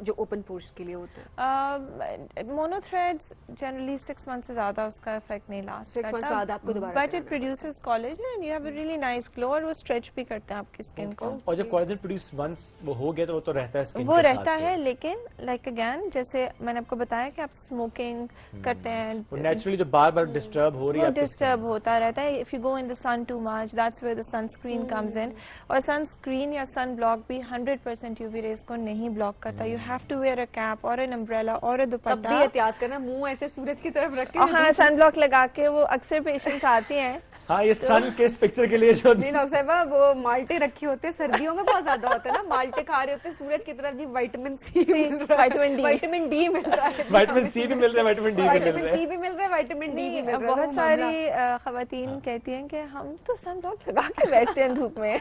جو اوپن پورس کے لیے ہوتے ہیں؟ مونو تھریڈز جنرلی 6 months سے زیادہ اس کا افیکٹ نہیں لاسٹ کرتا, 6 months بعد آپ کو دوبارہ but it produces collagen and you have a really nice glow, اور وہ اسٹریچ بھی کرتے ہیں آپ کی اسکن کو. اور جب کولیجن پروڈیوس ونس وہ ہو گیا تو وہ تو رہتا ہے اسکن وہ رہتا ہے, لیکن لائک اگین جیسے میں نے آپ کو بتایا کہ آپ اسموکنگ کرتے ہیں, نیچرلی جو بار بار ڈسٹرب ہو رہی ہے, ڈسٹرب ہوتا رہتا ہے. If you go in the sun too much, that's where the sunscreen comes in, اور سن اسکرین یا سن بلاک بھی 100% یو وی ریز کو نہیں بلاک کرتا. You have to wear cap اور این امبریلا اور دوپٹہ. تب بھی احتیاط کرنا, منہ ایسے سورج کی طرف رکھ کے. ہاں سن بلاک لگا کے, وہ اکثر پیشنٹس آتی ہیں. ہاں یہ سن کے اس پکچر کے لیے جو نہیں ڈاکٹر صاحبہ, وہ مالٹے رکھے ہوتے ہیں, سردیوں میں بہت زیادہ ہوتا ہے نا, مالٹے کھا رہے ہوتے ہیں سورج کی طرف, جی وائٹامن سی, وائٹامن ڈی مل رہا ہے, وائٹامن سی بھی مل رہا ہے, وائٹامن سی بھی مل رہا ہے, وائٹامن ڈی بھی مل رہا ہے. بہت ساری خواتین کہتی ہیں کہ ہم تو سن بلاک لگا کے بیٹھتے ہیں دھوپ میں,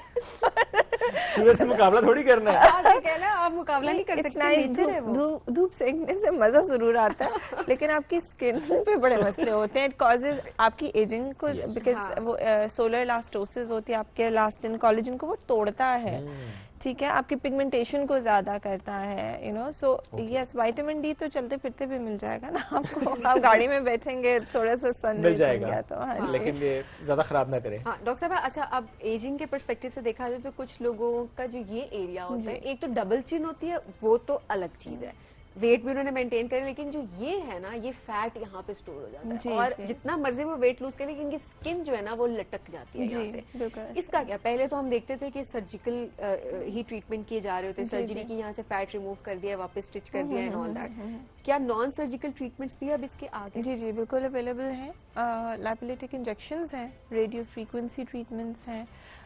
سورج سے مقابلہ تھوڑی کرنا ہے. آپ مقابلہ نہیں کر سکتے. دھوپ سینکنے سے مزہ ضرور آتا ہے, لیکن آپ کی اسکن پہ بڑے مسئلے ہوتے ہیں. اٹ کازز آپ کی ایجنگ کو, بیکاز وہ سولر الاسٹوسس ہوتی ہے آپ کے الاستین کولیجن کو, وہ توڑتا ہے, ٹھیک ہے, آپ کی پگمنٹیشن کو زیادہ کرتا ہے, you know. So yes, vitamin D تو چلتے پھرتے بھی مل جائے گا نا آپ کو, آپ گاڑی میں بیٹھیں گے تھوڑا سا سن مل جائے گا تو, لیکن یہ زیادہ خراب نہ کرے. ہاں ڈاکٹر صاحب, اچھا اب ایجنگ کے پرسپیکٹو سے دیکھا جائے تو کچھ لوگوں کا جو یہ ایریا ہوتا ہے, ایک تو ڈبل چن ہوتی ہے, وہ تو الگ چیز ہے, ویٹ بھی انہوں نے مینٹین کرے, لیکن جو یہ ہے نا, یہ فیٹ یہاں پہ اسٹور ہو جاتا ہے, اور جتنا مرضی وہ ویٹ لوز کرے, لیکن ان کی اسکن جو ہے نا وہ لٹک جاتی ہے یہاں سے. اس کا کیا, پہلے تو ہم دیکھتے تھے کہ سرجیکل ہی ٹریٹمنٹ کیے جا رہے ہوتے, سرجری کی, یہاں سے فیٹ ریموو کر دیا, واپس اسٹچ کر دیا اینڈ آل دیٹ. کیا نان سرجیکل ٹریٹمنٹس بھی اب اس کے آگے؟ جی جی بالکل اویلیبل ہیں. لیپولیٹک انجیکشنز ہیں, ریڈیو فریکوینسی ٹریٹمنٹس ہیں,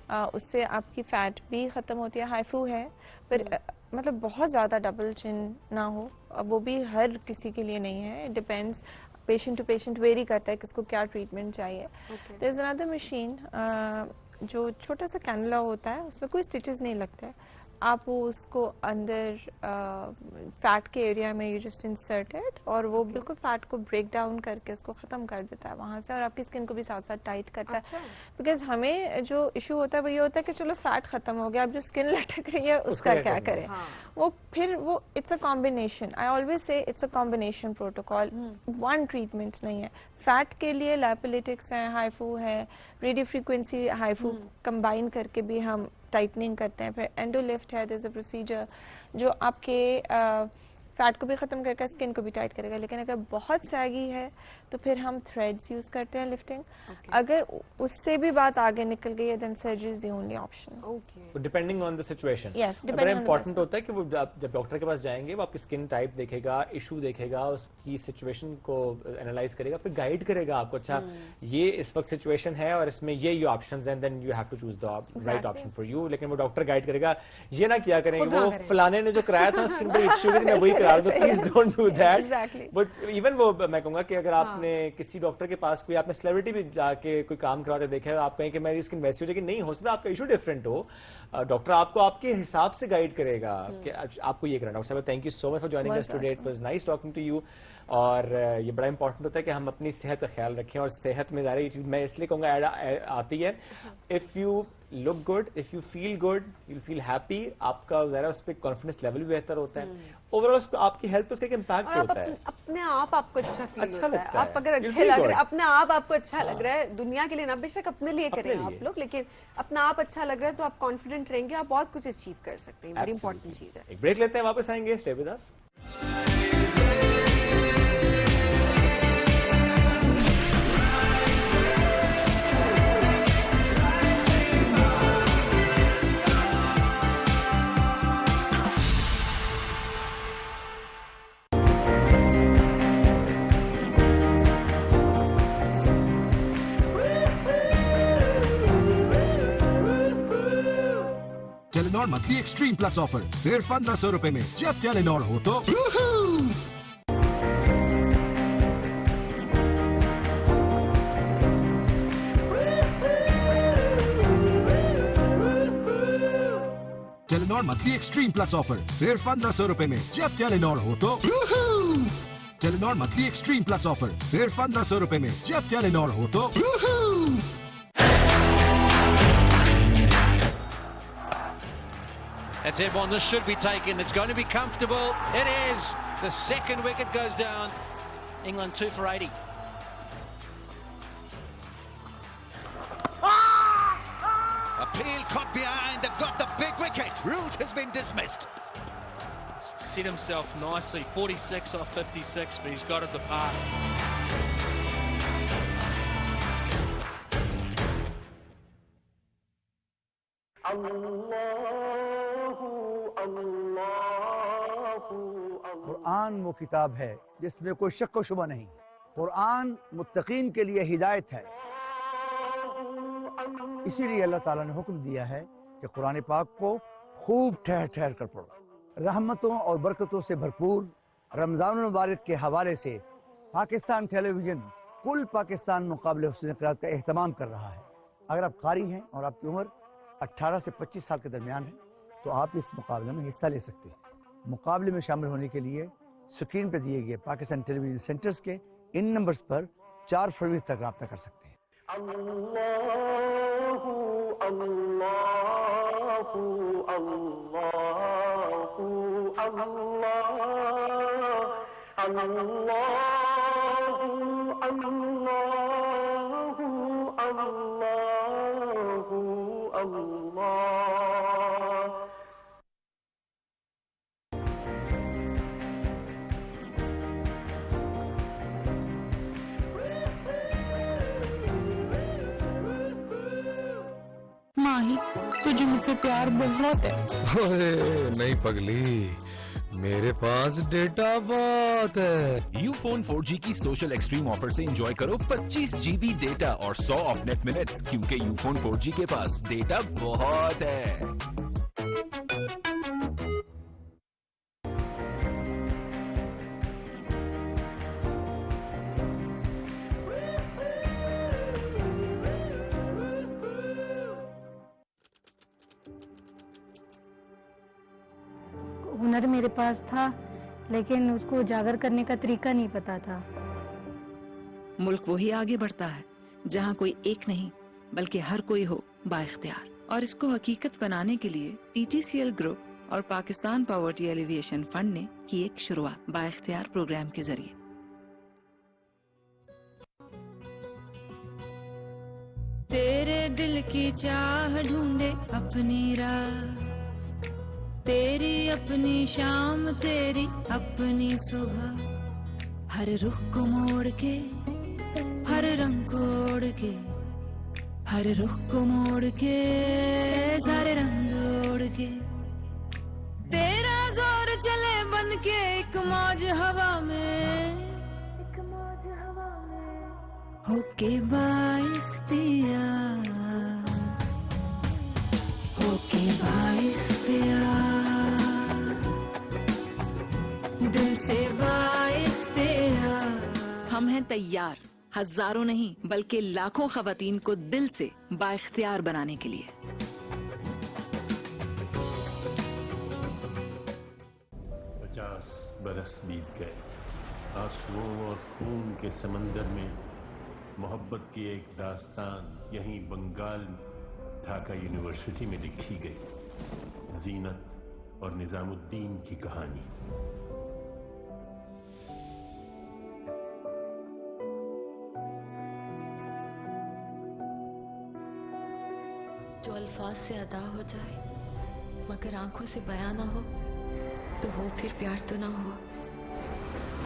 اس سے آپ کی فیٹ بھی ختم ہوتی ہے. ہائفو ہے, پر مطلب بہت زیادہ ڈبل چن نہ ہو, وہ بھی ہر کسی کے لیے نہیں ہے, depends patient to patient, vary کرتا ہے کس کو کیا ٹریٹمنٹ چاہیے. دیر از انادر مشین جو چھوٹا سا کینولا ہوتا ہے, اس میں کوئی اسٹچز نہیں لگتا ہے, آپ وہ اس کو اندر فیٹ کے ایریا میں یو جسٹ انسرٹ اٹ, اور وہ بالکل فیٹ کو بریک ڈاؤن کر کے اس کو ختم کر دیتا ہے وہاں سے, اور آپ کی اسکن کو بھی ساتھ ساتھ ٹائٹ کرتا ہے. بیکاز ہمیں جو ایشو ہوتا ہے وہ یہ ہوتا ہے کہ چلو فیٹ ختم ہو گیا, اب جو اسکن لٹک رہی ہے اس کا کیا کریں. وہ پھر وہ it's a combination, I always say it's a combination protocol, one treatment نہیں ہے. فیٹ کے لیے لیپولیٹکس ہیں, ہائفو ہے, ریڈیو فریکوینسی ہائفو کمبائن کر کے بھی ہم ٹائٹننگ کرتے ہیں. پھر اینڈو لفٹ ہے, دیر از اے پروسیجر جو آپ کے فیٹ کو بھی ختم کرے گا, اسکن کو بھی ٹائٹ کرے گا. لیکن اگر بہت سیگی ہے تو پھر ہم تھریڈز یوز کرتے ہیں لفٹنگ. اگر اس سے بھی بات آگے نکل گئی ہے then surgery is the only option, depending on the situation. Yes, بڑا امپورٹنٹ ہوتا ہے کہ وہ جب ڈاکٹر کے پاس جائیں گے, وہ آپ کی اسکن ٹائپ دیکھے گا, ایشو دیکھے گا, اس کی سچویشن کو اینالائز کرے گا, پھر گائیڈ کرے گا آپ کو, اچھا یہ اس وقت سچویشن ہے اور اس میں یہ آپشنز ہیں, then you have to choose the right option for you. لیکن وہ ڈاکٹر گائیڈ کرے گا, یہ نہ کیا کریں وہ فلانے نے جو کرایا تھا اسکن پر ایشو میں وہی کرا دو, please don't do that. But even وہ میں کہوں گا کہ اگر آپ نے کسی ڈاکٹر کے پاس کوئی, آپ نے سیلیبریٹی بھی جا کے کوئی کام کراتے دیکھا, آپ کہیں کہ میری اسکن ویسی ہو جائے, کہ نہیں ہو سکتا, آپ کا ایشو ڈفرینٹ ہو, ڈاکٹر آپ کو آپ کے حساب سے گائیڈ کرے گا کہ آپ کو یہ کرنا. ڈاکٹر صاحب thank you so much for joining us today, it was nice talking to you. اور یہ بڑا امپورٹنٹ ہوتا ہے کہ ہم اپنی صحت کا خیال رکھیں, اور صحت میں ظاہر یہ چیز میں اس لیے کہوں گا آتی ہے, if you look good, if you feel good, you feel happy, آپ کا ذرا اس پہ کانفیڈنس لیول بھی بہتر ہوتا ہے, اوور آل آپ کی ہیلتھ پہ اس کا ایک امپیکٹ ہوتا ہے. اپنے آپ آپ کو اچھا فیل اچھا ہوتا لگتا ہے, ہے, آپ اگر اچھے لگ رہے ہیں, اپنے آپ کو اچھا لگ رہا ہے, دنیا کے لیے نہ, بے شک اپنے لیے کریں آپ لوگ, لیکن اپنا آپ اچھا لگ رہا ہے تو آپ کانفیڈنٹ رہیں گے, آپ بہت کچھ اچیو کر سکتے ہیں. بڑی امپورٹنٹ چیز ہے. ایک بریک لیتے ہیں, واپس آئیں گے, stay with us. Telenor monthly extreme plus offer सिर्फ 1500 रुपए में. जब टेलीनॉर हो तो Telenor monthly extreme plus offer सिर्फ 1500 रुपए में. जब टेलीनॉर हो तो Telenor monthly extreme plus offer सिर्फ 1500 रुपए में. जब टेलीनॉर हो तो That's a one that should be taken. It's going to be comfortable. It is. The second wicket goes down. England 2 for 80. Appeal caught behind. They've got the big wicket. Root has been dismissed. Set himself nicely. 46 off 56, but he's got it the park. قرآن وہ کتاب ہے جس میں کوئی شک و شبہ نہیں. قرآن متقین کے لیے ہدایت ہے. اسی لیے اللہ تعالیٰ نے حکم دیا ہے کہ قرآن پاک کو خوب ٹھہر ٹھہر کر پڑھو. رحمتوں اور برکتوں سے بھرپور رمضان المبارک کے حوالے سے پاکستان ٹیلی ویژن کل پاکستان مقابلے حسن قرأت کا اہتمام کر رہا ہے. اگر آپ قاری ہیں اور آپ کی عمر 18 سے 25 سال کے درمیان ہے تو آپ اس مقابلے میں حصہ لے سکتے ہیں. مقابلے میں شامل ہونے کے لیے سکرین پہ دیے گئے پاکستان ٹیلی ویژن سینٹرز کے ان نمبرز پر 4 فروری تک رابطہ کر سکتے ہیں. माही तुझे मुझसे प्यार बहुत है. ओए नहीं पगली, मेरे पास डेटा बहुत है. यूफोन 4G की सोशल एक्सट्रीम ऑफर से एंजॉय करो 25 GB डेटा और 100 ऑफ नेट मिनट्स, क्योंकि यूफोन 4G के पास डेटा बहुत है. हुनर मेरे पास था, लेकिन उसको उजागर करने का तरीका नहीं पता था. मुल्क वही आगे बढ़ता है जहां कोई एक नहीं बल्कि हर कोई हो बाइख्तियार, और इसको हकीकत बनाने के लिए PTCL ग्रुप और पाकिस्तान पॉवर्टी एलिविएशन फंड ने की एक शुरुआत बाइख्तियार प्रोग्राम के जरिए. तेरे दिल की चाह ढूंढे अपनी राह, तेरी अपनी शाम तेरी अपनी सुबह, हर रुख को मोड़ के हर रंग को ओढ़ के, हर रुख को मोड़ के सारे रंग ओढ़ के, तेरा जोर चले बन के एक मौज हवा में, होके बाइख्तियार, होके बाइख्तियार, दिल से बाइख्तियार. हम हैं तैयार हजारों नहीं बल्कि लाखों खवातीन को दिल से बाइख्तियार बनाने के लिए. पचास बरस बीत गए आंसुओं और खून के समंदर में मोहब्बत की एक दास्तान यहीं बंगाल ढाका यूनिवर्सिटी में लिखी गई। जीनत और निजामुद्दीन की कहानी। जो अल्फाज से अदा हो जाए मगर आंखों से बयां ना हो तो वो फिर प्यार तो ना हुआ।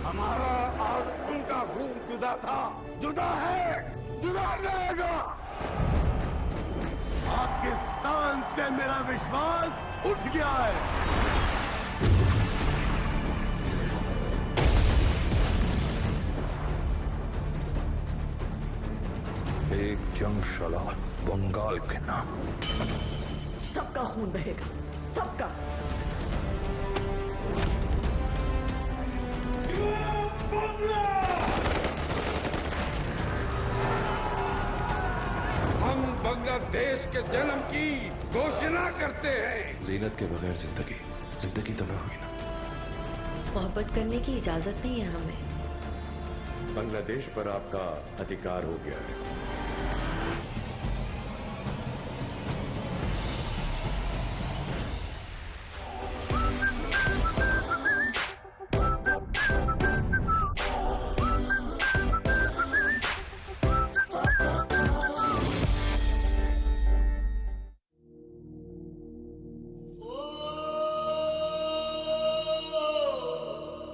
हमारा और उनका खून जुदा था, जुदा है, जुदा रहेगा। पाकिस्तान से मेरा विश्वास उठ गया है। एक जंगशला बंगाल के नाम। सबका खून बहेगा, सबका। हम बांग्लादेश के जन्म की घोषणा करते हैं। जीनत के बगैर जिंदगी, जिंदगी तो न हुई ना। मोहब्बत करने की इजाजत नहीं है हमें। बांग्लादेश पर आपका अधिकार हो गया है।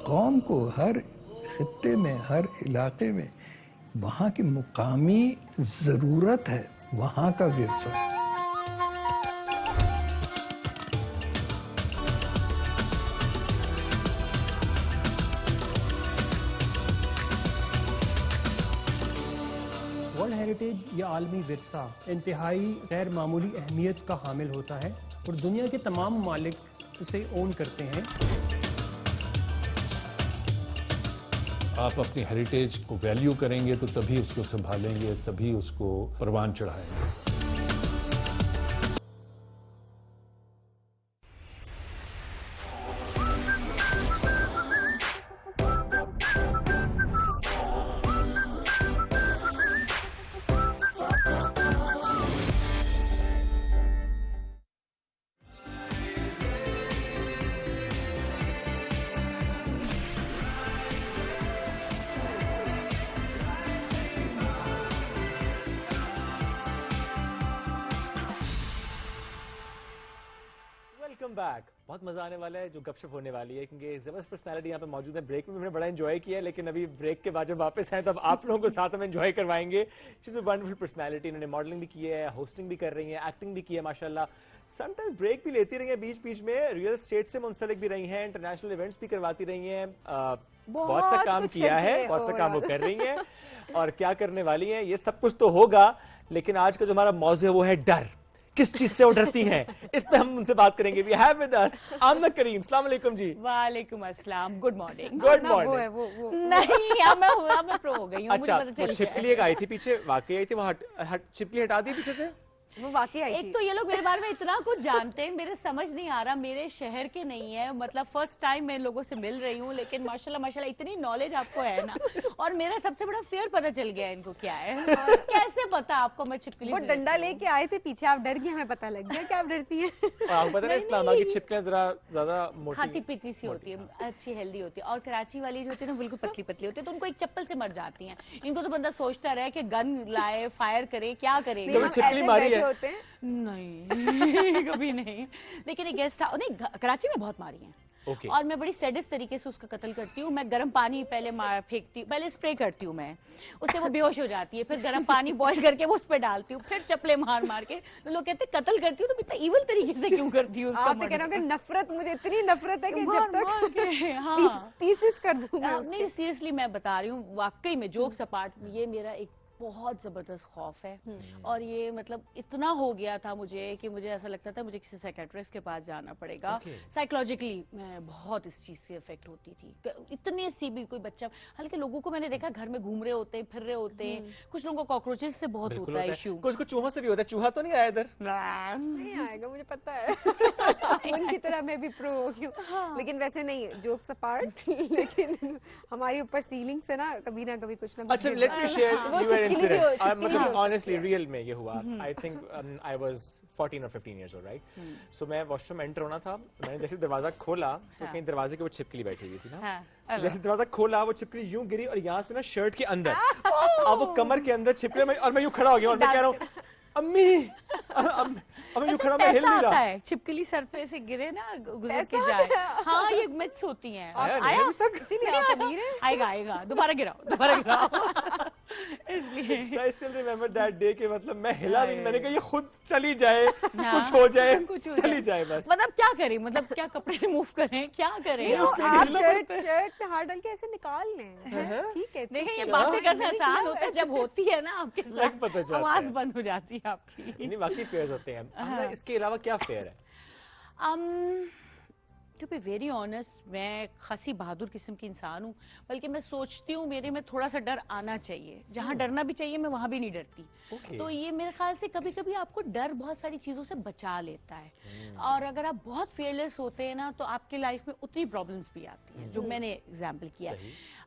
कौम को हर खित्ते में, हर इलाके में वहाँ की मुकामी ज़रूरत है, वहाँ का विरसा। वर्ल्ड हेरिटेज या आलमी विरसा इंतहाई गैर मामूली अहमियत का हामिल होता है और दुनिया के तमाम ममालिक उसे ओन करते हैं। आप अपनी हेरिटेज को वैल्यू करेंगे तो तभी उसको संभालेंगे, तभी उसको परवान चढ़ाएंगे। Welcome back. बहुत मजा आने वाला है, जो गपशप होने वाली है, क्योंकि जबरदस्त पर्सनालिटी यहाँ पे मौजूद है। ब्रेक में हमने बड़ा एंजॉय किया, लेकिन अभी ब्रेक के बाद जब वापस आए तब आप लोगों को साथ में एंजॉय करवाएंगे। She is a wonderful personality. इन्होंने मॉडलिंग भी की है, होस्टिंग भी कर रही है, एक्टिंग भी की है माशाल्लाह। समटाइम्स ब्रेक भी लेती रही है बीच बीच में, रियल एस्टेट से मुंसलिक भी रही हैं, इंटरनेशनल इवेंट्स भी करवाती रही हैं। बहुत सा काम किया है, बहुत सा काम वो कर रही हैं और क्या करने वाली हैं, ये सब कुछ तो होगा। लेकिन आज का जो हमारा मौजू है वो है डर। किस चीज से वो डरती हैं, इस पे हम उनसे बात करेंगे। वी हैव विद अस आमना करीम। अस्सलाम वालेकुम जी। वालेकुम अस्सलाम, गुड मॉर्निंग। Good morning. वो नहीं, अब मैं प्रो हो गई हूं। अच्छा, वो छिपकली एक आई थी पीछे, वाकई आई थी, वो छिपकली हटा दी पीछे से, वो वाकई आई थी। एक तो ये लोग मेरे बारे में इतना कुछ जानते हैं, मेरे समझ नहीं आ रहा, मेरे शहर के नहीं है, मतलब फर्स्ट टाइम मैं लोगों से मिल रही हूँ, लेकिन माशाल्लाह माशाल्लाह इतनी नॉलेज आपको है ना। और मेरा सबसे बड़ा फेयर पता चल गया इनको क्या है। कैसे पता आपको मैं छिपकली? वो डंडा लेके आए थे पीछे, आप डर गए, हमें पता लग गया कि आप डरती हैं। आपको पता है इस्लामाबाद की छिपकलियां जरा ज्यादा मोटी, खाती पीती सी होती है, अच्छी हेल्दी होती है, और कराची वाली जो होती है ना बिल्कुल पतली पतली होती है, तो उनको एक चप्पल से मर जाती हैं। इनको तो बंदा सोचता रहे कि गन लाए, फायर करे, क्या करे। छिपकली मारी है? नहीं कभी नहीं, लेकिन एक गेस्ट हाउस नहीं, कराची में बहुत मारी हैं। Okay. और मैं बड़ी सैडिस्ट तरीके से उसका कत्ल करती हूँ। मैं गर्म पानी पहले फेंकती हूँ, पहले स्प्रे करती हूँ मैं, उससे वो बेहोश हो जाती है, फिर गर्म पानी बॉईल करके वो उस पर डालती हूँ, फिर चपले मार मार के। तो लोग कहते हैं कत्ल करती हूँ तो इतना इवल तरीके से क्यों करती हूँ? आप कह रहे हो नफरत, मुझे इतनी नफरत है कि जब तक पीसेस कर दूंगी। नहीं सीरियसली मैं बता रही हूँ, वाकई में जोक्स अपार्ट, ये मेरा एक बहुत जबरदस्त खौफ है और ये मतलब इतना हो गया था मुझे कि मुझे ऐसा लगता था मुझे किसी साइकेट्रिस्ट के पास जाना पड़ेगा। साइकोलॉजिकली मैं बहुत इस चीज से इफेक्ट होती थी। इतने सी भी कोई बच्चा, हालांकि लोगों को मैंने देखा घर में घूम रहे होते हैं, फिर रहे होते हैं, कुछ लोगों को कॉकरोचेस से बहुत होता है इश्यू, कुछ चूहों से भी होता है। चूहा तो नहीं आया इधर? नहीं आएगा, मुझे पता है। उनकी तरह मैं भी प्रो हो गई हूँ। लेकिन वैसे नहीं, जोक्स अपार्ट, लेकिन हमारे ऊपर सीलिंग से ना कभी कुछ ना कुछ। अच्छा, let me share your incident. मतलब ऑनेस्टली रियल में ये हुआ। आई थिंक आई वाज 14 और 15 इयर्स ओल्ड, राइट? सो मैं वॉशरूम एंटर होना था, मैंने जैसे दरवाजा खोला तो कहीं दरवाजे के वो छिपकली बैठी हुई थी ना, जैसे दरवाजा खोला वो छिपकली यूं गिरी और यहाँ से ना शर्ट के अंदर, अब वो कमर के अंदर छिपकली, और मैं यूं खड़ा हो गया और मैं कह रहा हूँ अम्मी, अब यूं खड़ा, मैं हिल नहीं रहा। छिपकली सर पे से गिरे ना गुजर के जाए। हाँ, ये मिथ्स होती हैं। आएगा, दोबारा गिराओ। इसलिए I still remember that day कि मतलब मैं हिला नहीं, मैंने कहा ये खुद चली जाए, कुछ हो जाए, चली जाए बस। मतलब क्या करें, मतलब क्या कपड़े रिमूव करें, क्या करें? आप शर्ट में हाथ डाल के ऐसे निकाल लें, ठीक है। देखिए, ये बातें करना आसान होता है, जब होती है ना आपके साथ आवाज बंद हो जाती है आपकी। नहीं, वाकई फेयर्स होते हैं। इसके अलावा क्या फेयर है? टू बी वेरी ऑनेस्ट, मैं खासी बहादुर किस्म की इंसान हूँ, बल्कि मैं सोचती हूँ मेरे में थोड़ा सा डर आना चाहिए। जहाँ डरना भी चाहिए मैं वहाँ भी नहीं डरती। तो ये मेरे ख्याल से कभी कभी आपको डर बहुत सारी चीजों से बचा लेता है। और अगर आप बहुत फेयरलेस होते हैं ना, तो आपकी लाइफ में उतनी प्रॉब्लम्स भी आती हैं, जो मैंने एग्जाम्पल किया।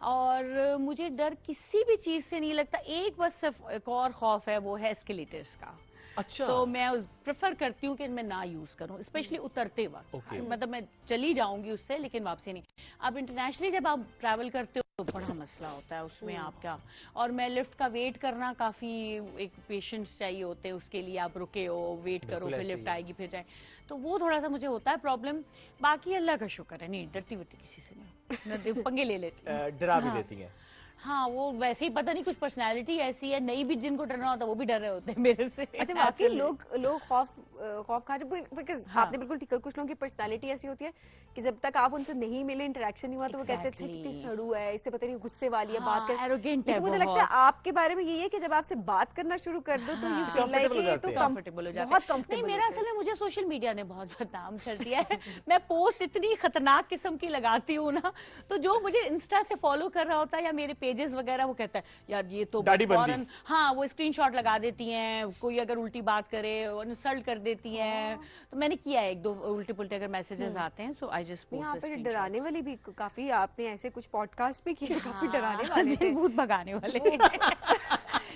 और मुझे डर किसी भी चीज से नहीं लगता। एक बस सिर्फ एक और खौफ है, वो है एस्केलेटर्स का। अच्छा। तो मैं प्रेफर करती हूँ कि मैं ना यूज करूँ, स्पेशली उतरते वक्त। मतलब मैं चली जाऊंगी उससे, लेकिन वापसी नहीं। अब इंटरनेशनली जब आप ट्रैवल करते हो तो बड़ा मसला होता है उसमें आप क्या। और मैं लिफ्ट का वेट करना, काफी एक पेशेंस चाहिए होते हैं उसके लिए। आप रुके हो, वेट करो, फिर लिफ्ट आएगी, फिर जाए, तो वो थोड़ा सा मुझे होता है प्रॉब्लम। बाकी अल्लाह का शुक्र है, नहीं डरती वरती किसी से नहीं, पंगे ले लेती हूँ। डरा भी देती हैं? हाँ, वो वैसे ही पता नहीं कुछ पर्सनालिटी ऐसी है, नहीं भी जिनको डरना होता वो भी डर रहे होते हैं मेरे से। अच्छा, बाकी लोग खौफ खा, बिकॉज आपने बिल्कुल ठीक है। कुछ लोगों की पर्सनालिटी ऐसी होती है कि जब तक आप उनसे नहीं मिले, इंटरेक्शन नहीं हुआ, तो वो कहते हैं कितनी सड़ू है, इससे पता नहीं गुस्से वाली है, बात कर। लेकिन मुझे लगता है आपके बारे में यही है कि जब आपसे बात करना शुरू कर दो तो यू फील लाइक कंफर्टेबल हो जाते हैं। बहुत कंफर्टेबल। मेरा असल में मुझे सोशल मीडिया ने बहुत बदनाम कर दिया है। मैं पोस्ट इतनी खतरनाक किस्म की लगाती हूँ ना, तो जो मुझे इंस्टा से फॉलो कर रहा होता है या मेरे पेजेस वगैरह, वो कहता है यार ये तो फौरन, हाँ, वो स्क्रीनशॉट लगा देती हैं। कोई अगर उल्टी बात करे, इंसल्ट कर देती हैं। तो मैंने किया है, एक दो उल्टे पुल्टे अगर मैसेजेस आते हैं, सो आई जस्ट पोस्ट। यहाँ पे डराने वाली भी काफी, आपने ऐसे कुछ पॉडकास्ट भी किए, काफी डराने वाले थे, भूत भगाने वाले।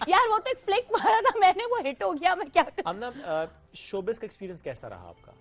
यार वो तो एक फ्लिक मारा था मैंने, वो हिट हो गया, मैं क्या करूं। अमना, शोबिस का एक्सपीरियंस कैसा रहा आपका?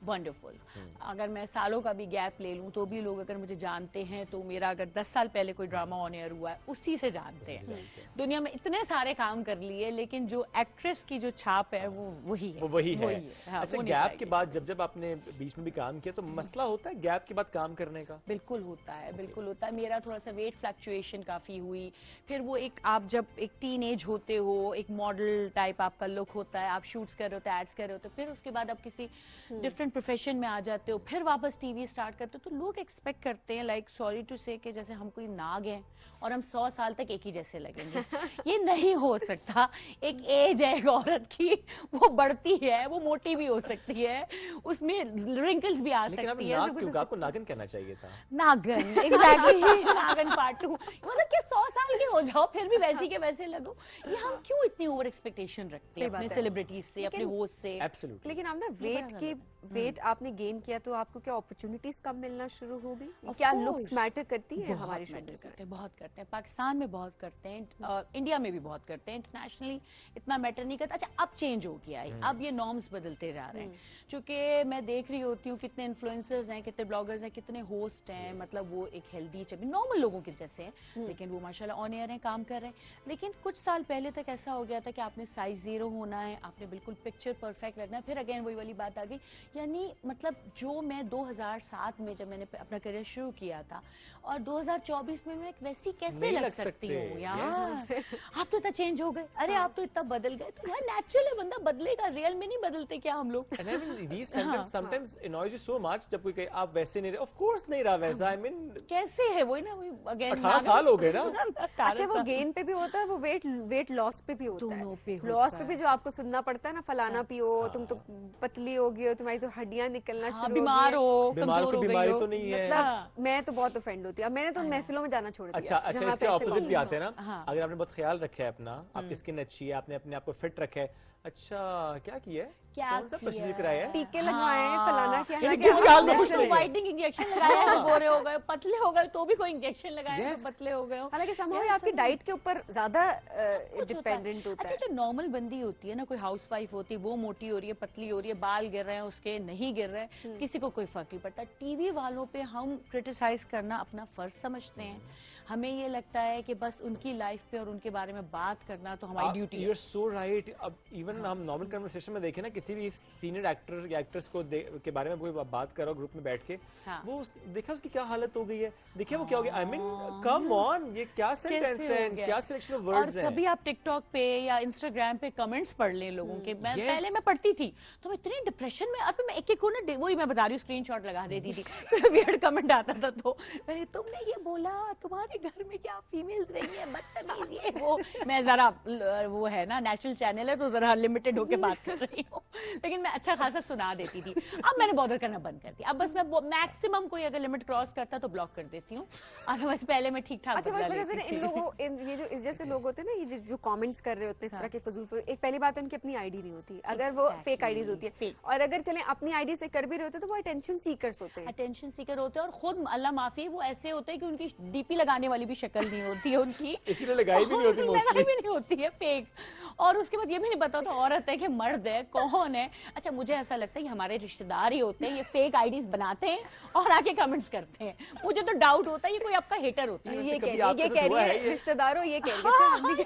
वंडरफुल। अगर मैं सालों का भी गैप ले लूं तो भी लोग अगर मुझे जानते हैं तो मेरा अगर 10 साल पहले कोई ड्रामा ऑन एयर हुआ है उसी से जानते हैं। दुनिया में इतने सारे काम कर लिए, लेकिन जो एक्ट्रेस की जो छाप है वो वही है। वही है। हाँ, अच्छा, गैप के बाद जब आपने बीच में भी काम किया तो मसला होता है गैप के बाद काम करने का? बिल्कुल होता है, बिल्कुल होता है। मेरा थोड़ा सा वेट फ्लक्चुएशन काफी हुई। फिर वो एक, आप जब एक टीन एज होते हो, एक मॉडल टाइप आपका लुक होता है, आप शूट्स कर रहे होते हैं, एड्स कर रहे होते, फिर उसके बाद आप किसी डिफरेंट प्रोफेशन में आ जाते हो, फिर वापस टीवी स्टार्ट करते हो, तो लोग एक्सपेक्ट करते हैं, लाइक सॉरी टू से, कि जैसे हम कोई नाग हैं और हम 100 साल तक एक ही जैसे लगेंगे। ये नहीं हो सकता। एक एज है एक औरत की, वो बढ़ती है, वो मोटी भी हो सकती है, उसमें रिंकल्स भी आ सकती है। आपको नागन कहना चाहिए था। नागन, एग्जैक्टली, नागन पार्ट 2। मतलब कि 100 साल के हो जाओ फिर भी वैसी के वैसे लगो। ये हम क्यों इतनी ओवर एक्सपेक्टेशन रखते हैं अपने सेलिब्रिटीज से, अपने होस्ट से? एब्सोल्युटली। लेकिन आप ना वेट आपने गेन किया तो आपको क्या अपॉर्चुनिटीज कम मिलना शुरू हो गई? क्या लुक्स मैटर करती है हमारे शोबिज़ में? बहुत करते हैं, पाकिस्तान में बहुत करते हैं, इंडिया में भी बहुत करते हैं, इंटरनेशनली इतना मैटर नहीं करता। अच्छा, अब चेंज हो गया है, अब ये नॉर्म्स बदलते जा रहे हैं। क्योंकि मैं देख रही होती हूँ कितने इन्फ्लुएंसर्स हैं, कितने ब्लॉगर्स हैं, कितने होस्ट हैं, मतलब वो एक हेल्दी नॉर्मल लोगों के जैसे हैं, लेकिन वो माशाल्लाह ऑन एयर हैं, काम कर रहे हैं। लेकिन कुछ साल पहले तक ऐसा हो गया था कि आपने साइज 0 होना है, आपने बिल्कुल पिक्चर परफेक्ट रखना है। फिर अगेन वही वाली बात आ गई, यार یعنی مطلب جو میں 2007 میں جب میں نے اپنا کریئر شروع کیا تھا اور 2024 میں میں ویسی کیسے لگ سکتی ہوں یار. آپ تو اتنا چینج ہو گئے, ارے آپ تو اتنا بدل گئے. تو یار نیچرل ہے, بندہ بدلے گا, ریئل میں نہیں بدلتے کیا ہم لوگ. And I mean, these sentences sometimes annoys you so much جب کوئی کہے آپ ویسے نہیں رہے. Of course نہیں رہا ویسا. I mean کیسے ہے وہی نا, وہی اگین 18 سال ہو گئے نا. اچھا وہ گین پہ بھی ہوتا ہے, وہ ویٹ لاس پہ بھی ہوتا ہے. لاس پہ بھی جو آپ کو سننا پڑتا ہے نا, فلانا پیو, تم تو پتلی ہو گئی ہو, تمہاری تو ہڈیاں نکلنا شروع ہو گئی, بیمار ہو, بیماروں کو بیماری تو نہیں ہے. مطلب میں تو بہت افینڈ ہوتی ہوں. میں نے تو محفلوں میں جانا چھوڑ دیا. اچھا اس کے اپوزٹ بھی آتے ہیں نا. اگر آپ نے بہت خیال رکھا ہے اپنا, آپ کی اسکن اچھی ہے, آپ نے اپنے آپ کو فٹ رکھا ہے, اچھا کیا کیا ہے, کون سا پروسیجر کرایا ہے, ٹیکے لگوائے ہیں, فلانا کیا ہے, کس حال میں کچھ نہیں ہے. وائٹننگ انجیکشن لگایا ہے, گورے ہو گئے, پتلے ہو گئے تو بھی کوئی انجیکشن لگایا تو پتلے ہو گئے. حالانکہ سمجھو آپ کی ڈائٹ کے اوپر زیادہ ڈیپینڈنٹ ہوتا ہے. اچھا جو نارمل بندی ہوتی ہے نا, کوئی ہاؤس وائف ہوتی ہے, وہ موٹی ہو رہی ہے, پتلی ہو رہی ہے, بال گر رہے ہیں اس کے, نہیں گر رہے, کسی کو کوئی فرق نہیں پڑتا. ٹی وی والوں پہ ہم کرٹیسائز کرنا اپنا فرض سمجھتے ہیں. ہمیں یہ لگتا ہے کہ بس ان کی لائف پہ اور ان کے بارے میں بات کرنا تو ہماری ڈیوٹی ہے. You are so right. اب ایون ہم نارمل کنورسیشن میں دیکھیں نا, کسی بھی سینئر ایکٹر یا ایکٹریس کو کے بارے میں کوئی بات کرو گروپ میں بیٹھ کے, وہ دیکھا اس کی کیا حالت ہو گئی ہے, دیکھیں وہ کیا ہو گیا. آئی مین کم آن, یہ کیا سینٹینس ہے, کیا سلیکشن آف ورڈز ہیں. اور کبھی آپ ٹک ٹاک پہ یا انسٹاگرام پہ کمنٹس پڑھ لیں لوگوں کے. میں پہلے میں پڑھتی تھی تو میں اتنی ڈپریشن میں, اب میں ایک ایک کو نا وہی میں بتا رہی ہوں اسکرین شاٹ لگا دیتی تھی. ویئرڈ کمنٹ آتا تھا تو میں, تم نے یہ بولا, تمہارے گھر میں کیا فیمیلز رہی ہیں, بدتمیز یہ وہ. میں ذرا وہ ہے نا نیشنل چینل ہے تو ذرا لمیٹڈ ہو کے بات کر رہی ہوں, لیکن میں اچھا خاصا سنا دیتی تھی. اب میں نے بادر کرنا بند کر دیا. اب بس میں میکسیمم کوئی اگر لمٹ کراس کرتا تو بلاک کر دیتی ہوں. ادروائز پہلے میں ٹھیک ٹھاک بدلا لیتی تھی. ان لوگوں, یہ جو اس جیسے لوگ ہوتے ہیں نا, یہ جو کامنٹس کر رہے ہوتے ہیں اس طرح کے فضول, ایک پہلی بات ان کی اپنی آئی ڈی نہیں ہوتی, اگر وہ فیک آئی ڈیز ہوتی ہے, اور اگر چلیں اپنی آئی ڈی سے کر بھی رہے ہوتے تو وہ اٹینشن سیکرز ہوتے ہیں. اٹینشن سیکر ہوتے ہیں, اور خود اللہ معافی وہ ایسے ہوتے ہیں کہ ان کی ڈی پی لگانے والی بھی شکل نہیں ہوتی ہے ان کی, اسی لیے لگائی بھی نہیں ہوتی, لگائی بھی نہیں ہوتی ہے, فیک. اور اس کے بعد یہ بھی نہیں پتا ہوتا عورت ہے کہ مرد ہے, کون ہے. اچھا مجھے ایسا لگتا ہے یہ ہمارے رشتے دار ہی ہوتے ہیں, یہ فیک آئی ڈیز بناتے ہیں اور آ کے کمنٹس کرتے ہیں. مجھے تو ڈاؤٹ ہوتا ہے یہ کوئی آپ کا ہیٹر ہوتا ہے. یہ کہہ رہی ہے رشتے داروں, یہ کہہ رہی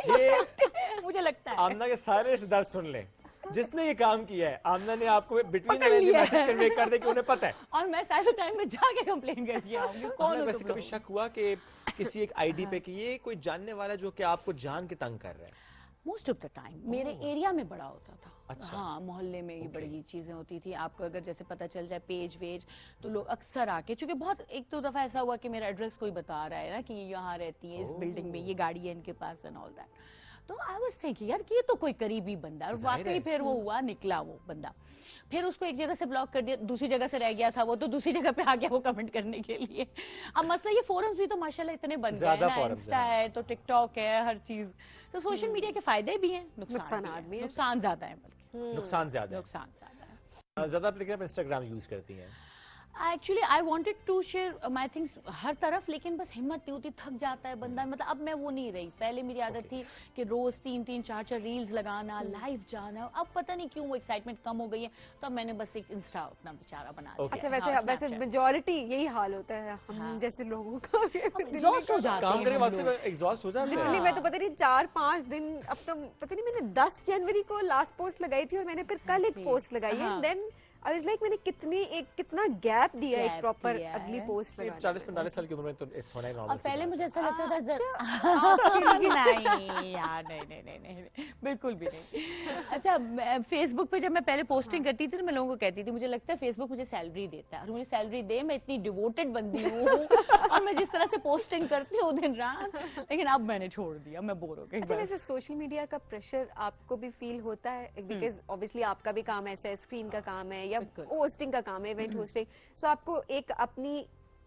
ہے. مجھے لگتا ہے آمنہ کے سارے رشتے دار سن لیں, جس نے یہ کام کیا ہے, آمنہ نے آپ کو بٹوین میسج کنوے کر دے کہ انہیں پتہ ہے, اور میں سائبر کرائم میں جا کے کمپلین کر دیا ہوں. کون ہو ویسے کبھی شک ہوا کہ کسی ایک آئی ڈی پہ کہ یہ کوئی جاننے والا جو کہ آپ کو جان کے تنگ کر رہا ہے؟ موسٹ آف دا ٹائم میرے ایریا میں بڑا ہوتا تھا. ہاں محلے میں یہ بڑی چیزیں ہوتی تھی. آپ کو اگر جیسے پتہ چل جائے پیج ویج تو لوگ اکثر آ کے, چونکہ بہت ایک دو دفعہ ایسا ہوا کہ میرا ایڈریس کوئی بتا رہا ہے نا کہ یہاں رہتی ہے اس بلڈنگ میں, یہ گاڑی ہے ان کے پاس اینڈ آل دیٹ. تو آئی واز تھنکنگ یار کہ یہ تو کوئی قریبی بندہ ہے, اور واقعی پھر وہ ہوا, نکلا وہ بندہ. پھر اس کو ایک جگہ سے بلاک کر دیا, دوسری جگہ سے رہ گیا تھا وہ, تو دوسری جگہ پہ آ گیا وہ کمنٹ کرنے کے لیے. اب مسئلہ یہ فورمز بھی تو ماشاءاللہ اتنے بن گئے نا, انسٹا ہے تو ٹک ٹاک ہے, ہر چیز. تو سوشل میڈیا کے فائدے بھی ہیں, نقصانات بھی ہیں. نقصان زیادہ ہیں, بلکہ نقصان زیادہ ہے. زیادہ آپ لیکن انسٹاگرام یوز کرتی ہیں؟ Actually I wanted to share my things ہر طرف, لیکن بس ہمت نہیں ہوتی, تھک جاتا ہے بندہ. مطلب اب میں وہ نہیں رہی. پہلے میری عادت تھی کہ روز 3-4 ریلز لگانا, لائیو جانا. اب پتہ نہیں کیوں وہ ایکسائٹمنٹ کم ہو گئی ہے, تو اب میں نے بس ایک انسٹا اپنا بیچارہ بنا دیا. اچھا ویسے میجورٹی یہی حال ہوتا ہے ہم جیسے لوگوں کا, ایگزاسٹ ہو جاتے ہیں, کام کرنے وقت میں ایگزاسٹ ہو جاتے ہیں. میں تو پتہ نہیں 4-5 دن, اب تو پتہ نہیں, میں نے 10 جنوری کو لاسٹ پوسٹ لگائی تھی اور میں نے پھر کل ایک پوسٹ لگائی ہے. دین I was like, میں نے کتنا گیپ دیا ایک پراپر اگلی پوسٹ لگانے. 40-45 سال کی عمر میں تو اٹس ہونا ہی نارمل. اور پہلے مجھے ایسا لگتا تھا نہیں یار, نہیں بالکل بھی نہیں. اچھا فیس بک پہ جب میں پہلے پوسٹنگ کرتی تھی تو میں لوگوں کو کہتی تھی مجھے لگتا ہے فیس بک مجھے سیلری دیتا ہے, اور مجھے سیلری دے, میں اتنی ڈیووٹڈ بندی ہوں اور میں جس طرح سے پوسٹنگ کرتی ہوں دن رات. لیکن اب میں نے چھوڑ دیا, میں بور ہو گئی. اچھا ویسے سوشل میڈیا کا پریشر آپ کو بھی فیل ہوتا ہے, بیکاز اوبیسلی آپ کا بھی کام ایسا ہے, اسکرین کا کام ہے یا ہوسٹنگ کا کام ہے, ایونٹ ہوسٹنگ, سو آپ کو اپنی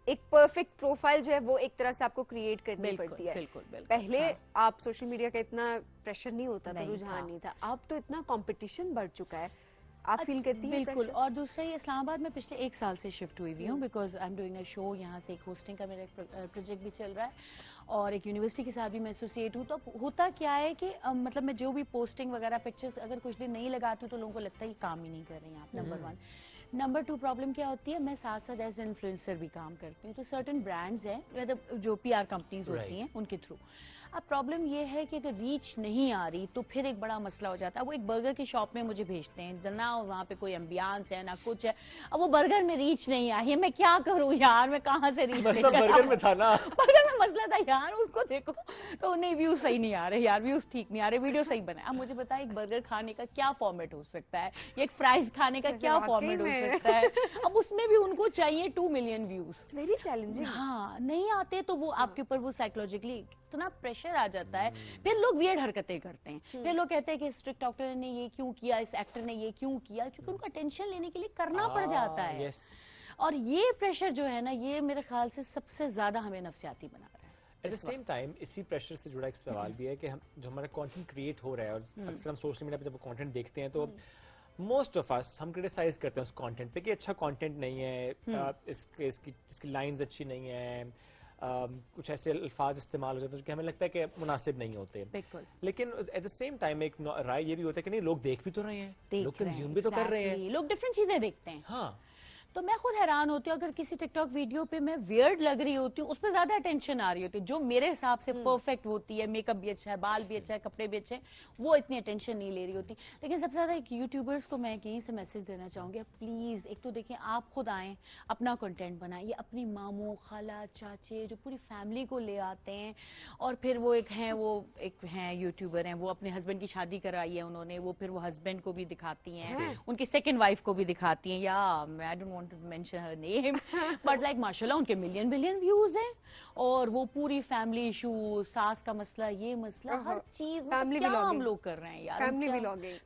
ایک پرفیکٹ پروفائل جو ہے وہ ایک طرح سے آپ کو کریٹ کرنی پڑتی ہے. پہلے آپ سوشل میڈیا کا اتنا پریشر نہیں ہوتا تھا, رجحان نہیں تھا. اب تو اتنا کمپٹیشن بڑھ چکا ہے, آپ فیل کرتی ہیں؟ بالکل. اور دوسرا یہ اسلام آباد میں پچھلے 1 سال سے شفٹ ہوئی ہوئی ہوں, because I am doing a show, یہاں سے ایک ہوسٹنگ کا میرا ایک پروجیکٹ بھی چل رہا ہے, اور ایک یونیورسٹی کے ساتھ بھی میں ایسوسیٹ ہوں. تو ہوتا کیا ہے کہ مطلب میں جو بھی پوسٹنگ وغیرہ پکچرز اگر کچھ دن نہیں لگاتی ہوں تو لوگوں کو لگتا ہے یہ کام ہی نہیں کر رہی ہیں آپ. نمبر 1. نمبر 2 پرابلم کیا ہوتی ہے, میں ساتھ ساتھ ایز انفلوئنسر بھی کام کرتی ہوں. تو سرٹن برانڈز ہیں جو PR کمپنیز ہوتی ہیں ان کے تھرو अब प्रॉब्लम ये है कि अगर रीच नहीं आ रही तो फिर एक बड़ा मसला हो जाता है। वो एक बर्गर की शॉप में मुझे भेजते हैं, ना वहाँ पे कोई एम्बियंस है ना कुछ है, अब वो बर्गर में रीच नहीं आई है, मैं क्या करूँ यार, मैं कहाँ से रीच मसला बर्गर में था ना, बर्गर में मसला था यार, उसको देखो तो नहीं व्यूज सही नहीं आ रहे यार, व्यूज ठीक नहीं आ रहे, वीडियो सही बना। अब मुझे बताया एक बर्गर खाने का क्या फॉर्मेट हो सकता है, एक फ्राइज खाने का क्या फॉर्मेट हो सकता है, अब उसमें भी उनको चाहिए 2 मिलियन व्यूज। Very challenging. हाँ, नहीं आते तो वो आपके ऊपर वो साइकोलॉजिकली इतना प्रेशर आ जाता है, फिर लोग वियर्ड हरकतें करते हैं, फिर लोग कहते हैं कि इस टिकटॉकर ने ये क्यों किया, इस एक्टर ने ये क्यों किया, क्योंकि उनको अटेंशन लेने के लिए करना पड़ जाता है। और ये प्रेशर जो है ना, ये मेरे ख्याल से सबसे ज्यादा हमें नफसियाती बना रहा है। एट द सेम टाइम इसी प्रेशर से जुड़ा एक सवाल भी है कि हम जो हमारा कंटेंट क्रिएट हो रहा है, और अक्सर हम सोशल मीडिया पे जब वो कंटेंट देखते हैं तो मोस्ट ऑफ अस हम क्रिटिसाइज करते हैं उस कंटेंट पे कि अच्छा कंटेंट नहीं है, इसकी लाइंस अच्छी नहीं है, कुछ ऐसे अल्फाज इस्तेमाल हो जाते हैं जो कि हमें लगता है कि मुनासिब नहीं होते। बिल्कुल। लेकिन एट द सेम टाइम एक राय ये भी होता है कि नहीं, लोग देख भी तो रहे हैं, लोग कंज्यूम भी तो कर रहे हैं, लोग डिफरेंट चीजें देखते हैं। हाँ, तो मैं खुद हैरान होती हूँ, अगर किसी टिकटॉक वीडियो पे मैं वियर्ड लग रही होती हूँ, उस पर ज्यादा अटेंशन आ रही होती है, जो मेरे हिसाब से परफेक्ट होती है, मेकअप भी अच्छा है, बाल भी अच्छा है, कपड़े भी अच्छे हैं, वो इतनी अटेंशन नहीं ले रही होती। लेकिन सबसे ज्यादा एक यूट्यूबर्स को मैं यहीं से मैसेज देना चाहूंगी, प्लीज एक तो देखिए, आप खुद आए, अपना कंटेंट बनाइए, अपनी मामू, खाला, चाचे, जो पूरी फैमिली को ले आते हैं, और फिर वो एक हैं यूट्यूबर हैं, वो अपने हस्बैंड की शादी कराई है उन्होंने, वो फिर वो हस्बैंड को भी दिखाती हैं, उनकी सेकेंड वाइफ को भी दिखाती हैं, या I don't want to mention her name, but like माशाल्लाह उनके मिलियन व्यूज हैं, और वो पूरी फैमिली इशू, सास का मसला, ये मसला, हर चीज क्या हम लोग कर रहे हैं यार,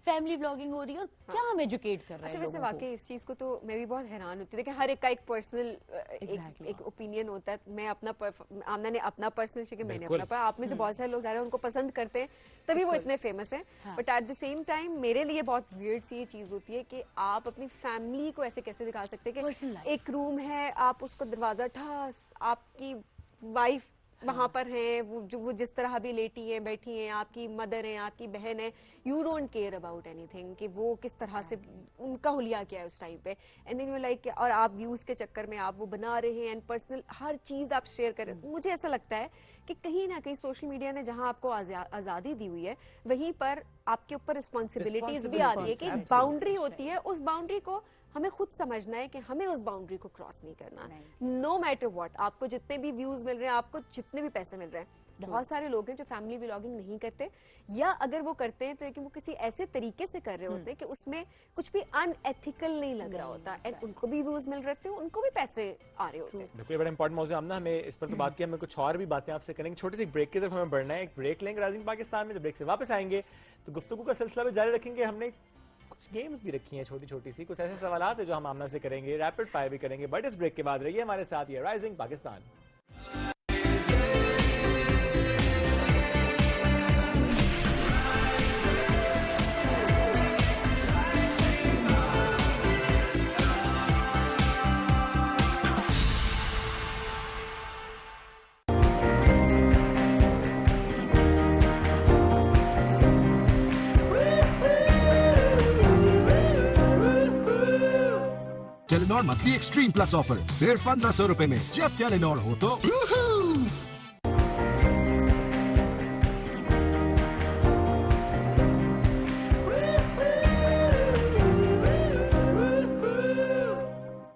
फैमिली व्लॉगिंग हो रही है, और क्या हम एजुकेट कर रहे हैं। अच्छा, वैसे वाकई इस चीज को तो मैं भी बहुत हैरान होती हूँ कि हर एक का एक पर्सनल एक ओपिनियन होता है। मैं अपना, आमना ने अपना पर्सनल चाहिए, मैंने अपना, आप में से बहुत सारे लोग ज़्यादा उनको पसंद करते हैं तभी वो इतने फेमस हैं, but at the same time मेरे लिए बहुत वियर्ड सी ये चीज होती है कि आप अपनी फैमिली को ऐसे कैसे दिखा सकते हैं कि एक रूम है, आप उसको दरवाजा ठास, आपकी वाइफ वहां पर है, वो जिस तरह भी लेटी हैं, बैठी हैं, आपकी मदर है, आपकी बहन है, you don't care about anything कि वो किस तरह से उनका हुलिया क्या है उस टाइम पे, एंड देन यू लाइक, और आप व्यूज के चक्कर में आप वो बना रहे हैं, एंड पर्सनल हर चीज आप शेयर कर रहे हैं। मुझे ऐसा लगता है कि कहीं ना कहीं सोशल मीडिया ने जहां आपको आजादी दी हुई है, वहीं पर आपके ऊपर रिस्पॉन्सिबिलिटीज भी आती है कि बाउंड्री होती है, उस बाउंड्री को हमें खुद समझना है कि हमें उस बाउंड्री को क्रॉस नहीं करना, नो मैटर व्हाट। आपको जितने भी व्यूज मिल रहे हैं, आपको जितने भी पैसे मिल रहे हैं, बहुत सारे लोग हैं जो फैमिली व्लॉगिंग नहीं करते, या अगर वो करते हैं तो लेकिन वो किसी ऐसे तरीके से कर रहे होते हैं कि उसमें कुछ भी अनएथिकल नहीं लग रहा होता, एंड उनको भी व्यूज मिल रहे थे, उनको भी पैसे आ रहे होते हैं। बिल्कुल, बड़ा इंपॉर्टेंट मौजूद है। हमें इस पर तो बात की, हमें कुछ और भी बातें आपसे करेंगे, छोटी सी ब्रेक की तरफ हमें बढ़ना है, एक ब्रेक लेंगे राइजिंग पाकिस्तान में, जब ब्रेक से वापस आएंगे तो गुफ्तगू का सिलसिला भी जारी रखेंगे। हमने कुछ गेम्स भी रखी हैं छोटी छोटी सी, कुछ ऐसे सवालात है जो हम आमना से करेंगे, रैपिड फायर भी करेंगे, बट इस ब्रेक के बाद रहिए हमारे साथ, ये rising Pakistan. Telenor monthly extreme plus offer सिर्फ 1500 रुपए में, जब टेलीनॉर हो तो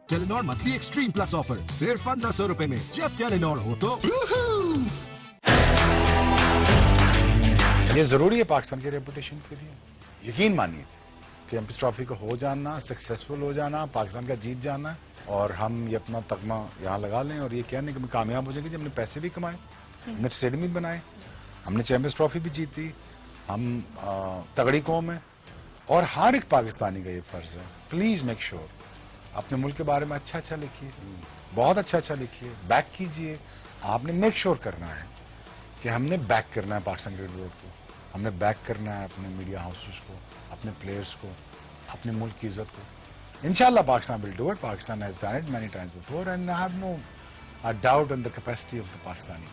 Telenor monthly extreme plus offer सिर्फ 1500 रुपए में, जब टेलीनॉर हो तो ये जरूरी है पाकिस्तान की रेपुटेशन के लिए। यकीन मानिए, चैंपियंस ट्रॉफी को हो जाना, सक्सेसफुल हो जाना, पाकिस्तान का जीत जाना, और हम ये अपना तगमा यहाँ लगा लें और ये कहने कि हम कामयाब हो जाएंगे जब हमने पैसे भी कमाए, हमने स्टेडियम भी बनाए, हमने चैंपियंस ट्रॉफी भी जीती, हम तगड़ी कौम है, और हर एक पाकिस्तानी का ये फर्ज है, प्लीज मेक श्योर अपने मुल्क के बारे में अच्छा अच्छा लिखिए, बहुत अच्छा अच्छा लिखिए, बैक कीजिए। आपने मेक श्योर करना है कि हमने बैक करना है पाकिस्तान क्रिकेट बोर्ड को, हमने बैक करना है अपने मीडिया हाउसेस को, अपने प्लेयर्स को, अपने मुल्क की इज्जत को। इंशाल्लाह Pakistan will do it, Pakistan has done it many times before, and I have no doubt in the capacity of the Pakistani.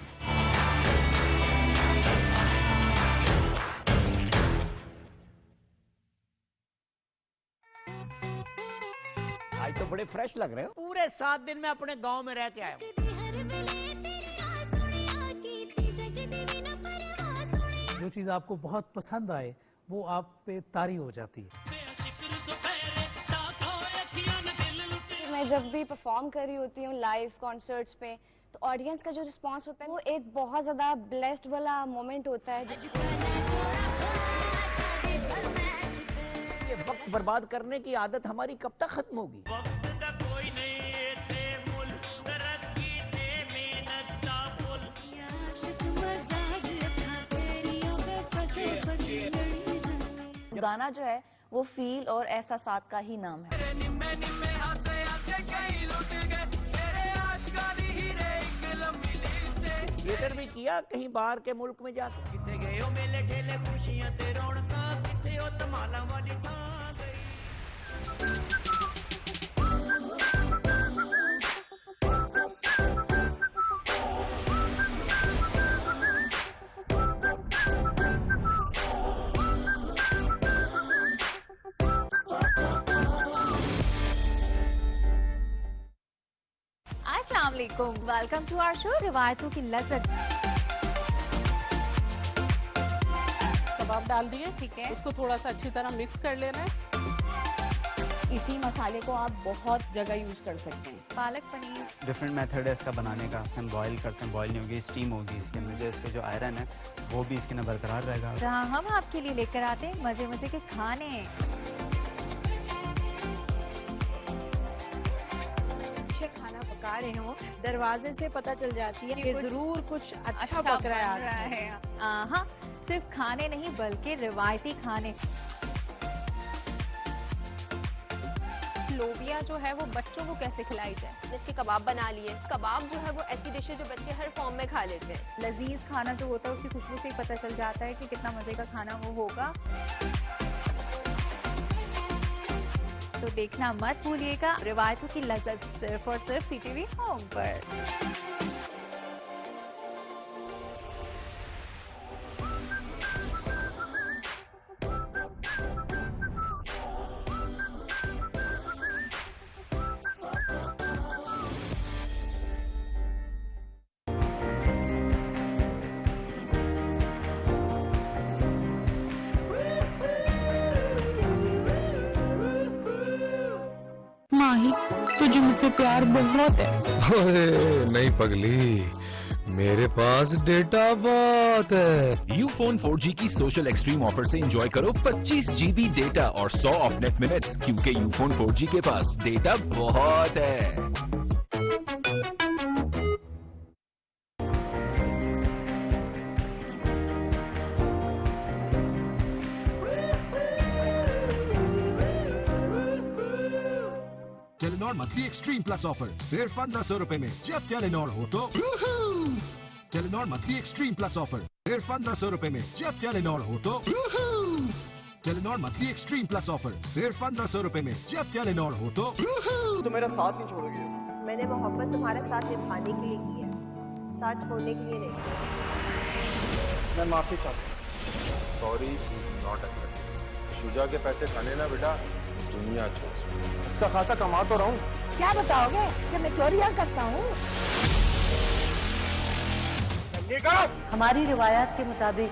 आज तो बड़े फ्रेश लग रहे हो। पूरे 7 दिन में अपने गांव में रह के आया हूँ। जो चीज़ आपको बहुत पसंद आए वो आप पे तारी हो जाती है। मैं जब भी परफॉर्म कर रही होती हूँ लाइव कॉन्सर्ट्स पे, तो ऑडियंस का जो रिस्पांस होता है वो एक बहुत ज़्यादा ब्लेस्ड वाला मोमेंट होता है। ये वक्त बर्बाद करने की आदत हमारी कब तक खत्म होगी? गाना जो है वो फील और एहसासात का ही नाम है। थिएटर भी किया कहीं बाहर के मुल्क में जाकर। किथे गए हो मेले ठेले खुशियां ते रौनकां, किथे हो धमालां वाली थां गई। अस्सलाम वालेकुम, वेलकम टू आवर शो रिवायतों की लज़्ज़त। कबाब डाल दिए, ठीक है, उसको थोड़ा सा अच्छी तरह मिक्स कर लेना है। इसी मसाले को आप बहुत जगह यूज कर सकते हैं। पालक पनीर डिफरेंट मेथड है इसका बनाने का। हम बॉईल करते हैं, बॉईल नहीं होगी स्टीम होगी इसके अंदर, जो इसके जो आयरन है वो भी इसके अंदर बरकरार रहेगा। जहाँ हम आपके लिए लेकर आते हैं मजे मजे के खाने। खाना पका रहे हो, दरवाजे से पता चल जाती है कि जरूर कुछ अच्छा पक रहा है। हाँ, सिर्फ खाने नहीं बल्कि रिवायती खाने। लोबिया जो है वो बच्चों को कैसे खिलाई जाए, जैसे कबाब बना लिए। कबाब जो है वो ऐसी डिश है जो बच्चे हर फॉर्म में खा लेते हैं। लजीज खाना जो होता है उसकी खुशबू से ही पता चल जाता है कि कितना मजे का खाना वो होगा। तो देखना मत भूलिएगा रिवायतों की लज़्ज़त, सिर्फ और सिर्फ पीटीवी होम पर। माही, तुझे मुझसे प्यार बहुत है। ओए नहीं पगली, मेरे पास डेटा बहुत है। यूफोन 4G की सोशल एक्सट्रीम ऑफर से एंजॉय करो 25 GB डेटा और 100 ऑफ नेट मिनट्स, क्योंकि यूफोन 4G के पास डेटा बहुत है। Telenor monthly extreme plus offer सिर्फ 1500 रुपए में। जब टेलीनॉर हो तो Telenor monthly extreme plus offer सिर्फ 1500 रुपए में। जब टेलीनॉर हो तो Telenor monthly extreme plus offer सिर्फ 1500 रुपए में। जब टेलीनॉर हो तो मेरा साथ नहीं छोड़ोगे? मैंने मोहब्बत तुम्हारे साथ निभाने के लिए की है, साथ छोड़ने के लिए नहीं। मैं माफी चाहता हूँ। Sorry not accepted. शुजा के पैसे खाने ना बेटा, दुनिया छोड़। अच्छा खासा कमा तो रहा हूँ। क्या बताओगे कि मैं चोरियां करता हूँ? हमारी रिवायत के मुताबिक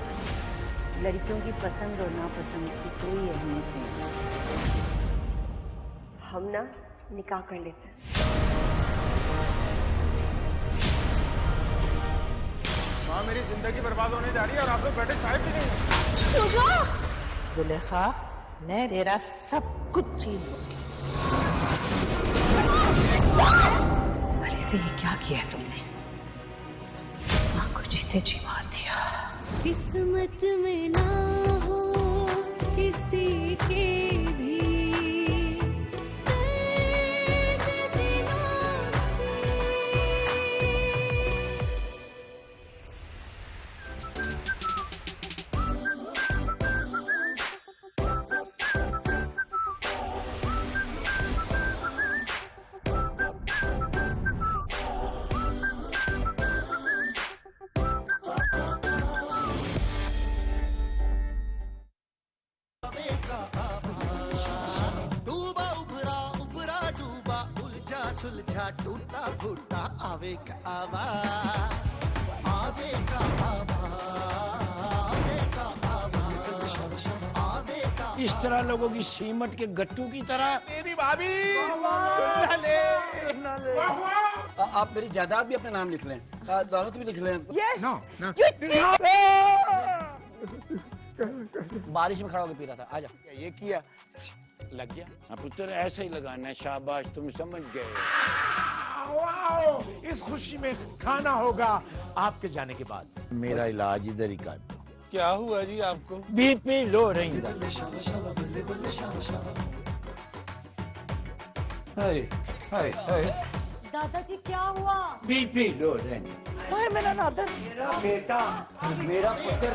लड़कियों की पसंद और नापसंद की कोई अहमियत नहीं। हम ना निकाह कर लेते हैं। माँ मेरी जिंदगी बर्बाद होने जा रही है और आप लोग बैठे चाय पी रहे हैं। जुलेखा, मैं तेरा सब कुछ छीन लूंगी। भले से ये क्या किया है तुमने? माँ को जीते जी मार दिया। किस्मत में ना हो किसी के भी दर्द दिलों के। सुलझा टूटा फूटा आवेगा आवेगा इस तरह लोगों की सीमट के गट्टू की तरह। मेरी भाभी आप मेरी जायदाद भी अपने नाम लिख लें, दौलत भी लिख लें। नो बारिश में खड़ा होकर पी रहा था। आजा, ये किया, लग गया। अब पुत्र ऐसे ही लगाना है। शाबाश, तुम समझ गए। इस खुशी में खाना होगा आपके जाने के बाद। मेरा इलाज इधर ही कर दो। क्या हुआ जी आपको? बीपी लो रही। दादाजी क्या हुआ? बीपी लो रही। मेरा नादर, मेरा बेटा, मेरा पुत्र।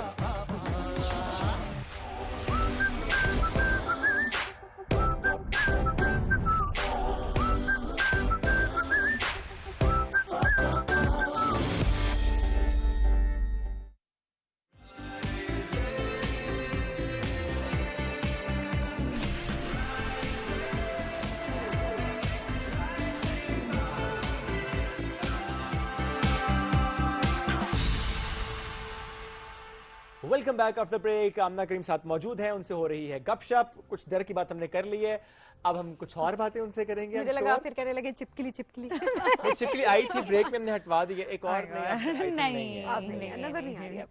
Welcome back after break. Amna Karim साथ मौजूद हैं, उनसे हो रही है गपशप। कुछ डर की बात हमने कर ली है, अब हम कुछ और बातें उनसे करेंगे। मुझे लगा फिर कहने लगे चिपकली चिपकली। चिपकली आई थी ब्रेक में, हमने हटवा दी है। एक और नहीं नजर नहीं आ रही अब।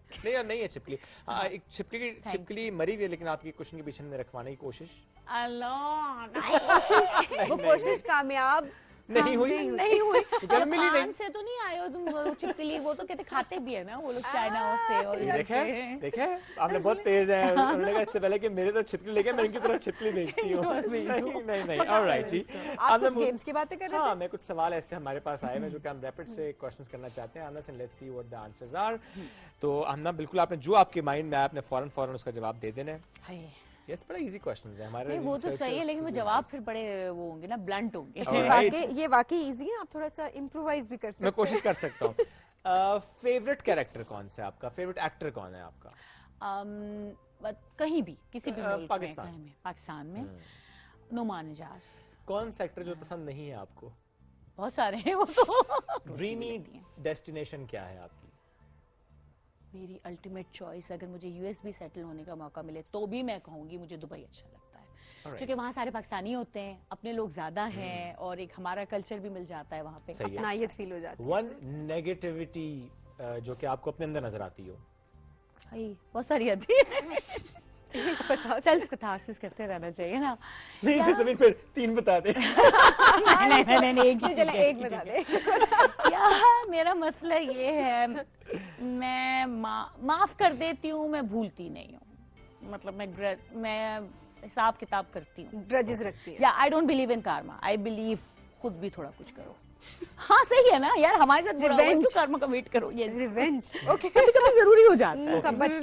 नहीं है चिपकली। एक छिपकली मरी हुई है, लेकिन आपकी कुशन के पीछे हमने रखवाने की कोशिश वो कोशिश कामयाब नहीं हुई। गर्मी नहीं से तो नहीं आए हो तुम। वो छिपकली वो तो कहते खाते भी है ना वो लोग चाइना से। और देखे आपने बहुत तेज है। उन्होंने कहा इससे पहले कि मेरे तरफ छिपकली लेके मैं इनकी तरफ छिपकली भेजती हूँ। नहीं ऑलराइट जी। आप कुछ गेम्स की बातें कर रहे थे? हाँ, मैं कुछ सवाल ऐसे हमारे पास आए हैं जो कि हम रैपिड से क्वेश्चंस करना चाहते हैं। आमना से let's see what the answers are. तो आमना बिल्कुल आपने जो आपके माइंड में आया आपने फौरन उसका जवाब दे देना है। यस, बड़ा इजी क्वेश्चंस है हमारे। वो तो सही है, लेकिन वो जवाब फिर बड़े वो होंगे ना, ब्लंट होंगे। ये वाकई इजी है, आप थोड़ा सा इम्प्रोवाइज भी कर सकते हैं। मैं कोशिश कर सकता हूँ। फेवरेट कैरेक्टर कौन सा है आपका? फेवरेट एक्टर कौन है आपका? कहीं भी, किसी भी मुल्क पाकिस्तान में। पाकिस्तान में नुमान निजार। कौन सा एक्टर जो पसंद नहीं है आपको? बहुत सारे हैं वो तो। ड्रीमी डेस्टिनेशन क्या है आपकी? मेरी अल्टीमेट चॉइस, अगर मुझे यूएस भी सेटल होने का मौका मिले तो भी मैं कहूंगी मुझे दुबई अच्छा लगता है। क्योंकि वहाँ सारे पाकिस्तानी होते हैं, अपने लोग ज्यादा हैं और एक हमारा कल्चर भी मिल जाता है वहाँ पे, अपनायत फील हो जाती है। वन नेगेटिविटी जो कि आपको अपने अंदर नजर आती हो? बहुत सारी आती है। सेल्फ कैथार्सिस करते रहना चाहिए ना। नहीं फिर 3 बता दे। नहीं एक बता दे। यार मेरा मसला ये है, मैं माफ कर देती हूँ, मैं भूलती नहीं हूँ। मतलब मैं हिसाब किताब करती हूँ, ग्रजेस रखती है। या I don't believe in Karma, I believe खुद भी थोड़ा कुछ करो। हाँ सही है ना यार, हमारे साथ बुरा हुआ, क्यों कर्म का वेट करो। ये रिवेंज ओके, कभी जरूरी हो जाता है। सब बच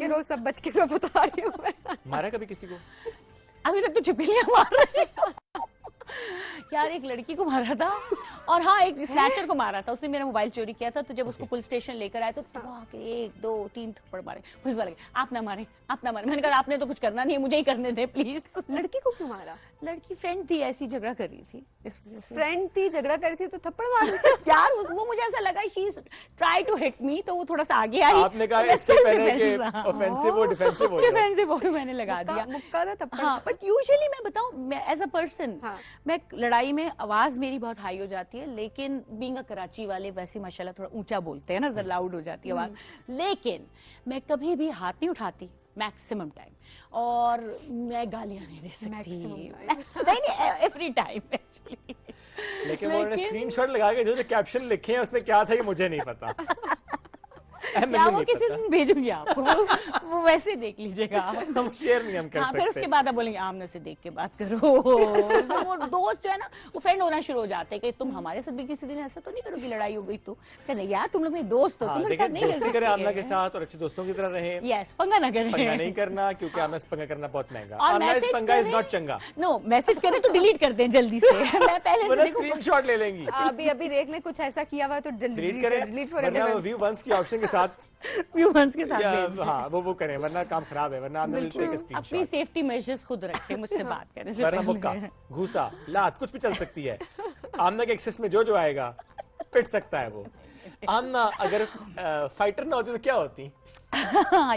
के रहो बता रही हूँ मैं। मारा कभी किसी को? अभी तक तो छिपकलियां मार रहे हैं। यार एक लड़की को मारा था, और हाँ एक स्नैचर को मारा था। उसने मेरा मोबाइल चोरी किया था, तो जब उसको पुलिस स्टेशन लेकर आए तो 1 2 3 थप्पड़ मारे पुलिस वाले। आप ना मारे। मैंने कहा आपने तो कुछ करना नहीं है, मुझे ही करने दे प्लीज। लड़की को क्यों मारा? लड़की फ्रेंड थी, ऐसी झगड़ा कर रही थी, इस वजह से। फ्रेंड थी, झगड़ा कर रही थी तो थप्पड़ मार? यार वो मुझे ऐसा लगा she try to hit me, तो वो थोड़ा सा आगे आई। आपने कहा इससे पहले कि ऑफेंसिव हो डिफेंसिव हो जाए। मैंने लगा दिया मुक्का था थप्पड़। हाँ, बट यूजुअली मैं बताऊं, मैं एज अ पर्सन मैं लड़ाई में आवाज मेरी बहुत हाई हो जाती है, लेकिन बीइंग अ कराची वाले वैसे माशाल्लाह थोड़ा ऊंचा बोलते हैं ना, जरा लाउड हो जाती है आवाज। लेकिन मैं कभी भी हाथ नहीं उठाती मैक्सिमम टाइम, और मैं गालियां नहीं दे सकती नहीं एवरी टाइम एक्चुअली। लेकिन वो उन्होंने स्क्रीनशॉट लगा के जो कैप्शन लिखे हैं उसमें क्या था ये मुझे नहीं पता। या वो किसी दिन भेजूंगी आपको, वो वैसे देख लीजिएगा। हम शेयर नहीं हम कर सकते। फिर उसके बाद आप बोलेंगे आमने से देख के बात करो। वो दोस्त जो है ना वो फ्रेंड होना शुरू हो जाते हैं कि तुम हमारे साथ भी किसी दिन ऐसा तो नहीं करोगी, लड़ाई हो गई तो कहते यार तुम लोग मेरे दोस्त हो, तुम मेरे साथ नहीं दोस्ती करें आमना के साथ और अच्छे दोस्तों की तरह रहे। यस, पंगा ना करें। पंगा नहीं करना, क्योंकि आमना से पंगा करना बहुत महंगा। और पंगा इज नॉट चंगा। नो, मैसेज करें तो डिलीट कर दें जल्दी से। मैं पहले स्क्रीनशॉट ले लेंगी। अभी देख ले कुछ ऐसा किया हुआ तो डिलीट करें, वरना वो व्यू वंस की ऑप्शन के साथ व्यूअर्स के साथ हाँ वो करें, वरना काम खराब है। वरना अपनी सेफ्टी मेजर्स खुद रखें, मुझसे बात करें। वरना मुक्का, घूसा, लात कुछ भी चल सकती है। आमना के एक्सेस में जो आएगा पिट सकता है वो। आमना अगर फाइटर ना होती तो क्या होती?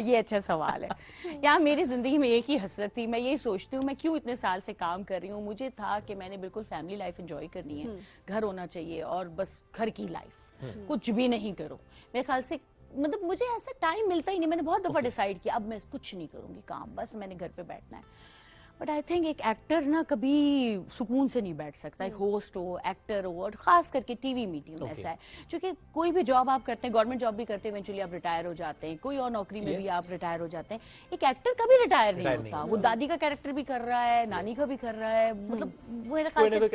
ये अच्छा सवाल है। یہاں میری زندگی میں ایک ہی حسرت تھی. میں یہی سوچتی ہوں میں کیوں اتنے سال سے کام کر رہی ہوں. مجھے تھا کہ میں نے بالکل فیملی لائف انجوائے کرنی ہے, گھر ہونا چاہیے اور بس گھر کی لائف, کچھ بھی نہیں کرو. میرے خیال سے مطلب مجھے ایسا ٹائم ملتا ہی نہیں. میں نے بہت دفعہ ڈیسائیڈ کیا اب میں کچھ نہیں کروں گی کام, بس میں نے گھر پہ بیٹھنا ہے. بٹ آئی تھنک ایک ایکٹر نا کبھی سکون سے نہیں بیٹھ سکتا. ایک ہوسٹ ہو, ایکٹر ہو, اور خاص کر کے ٹی وی میڈیم ایسا ہے چونکہ کوئی بھی جاب آپ کرتے ہیں, گورنمنٹ جاب بھی کرتے ہیں, ایونچولی آپ ریٹائر ہو جاتے ہیں, کوئی اور نوکری میں بھی آپ ریٹائر ہو جاتے ہیں. ایک ایکٹر کبھی ریٹائر نہیں ہوتا. وہ دادی کا کیریکٹر بھی کر رہا ہے, نانی کا بھی کر رہا ہے, مطلب وہ میرے خیال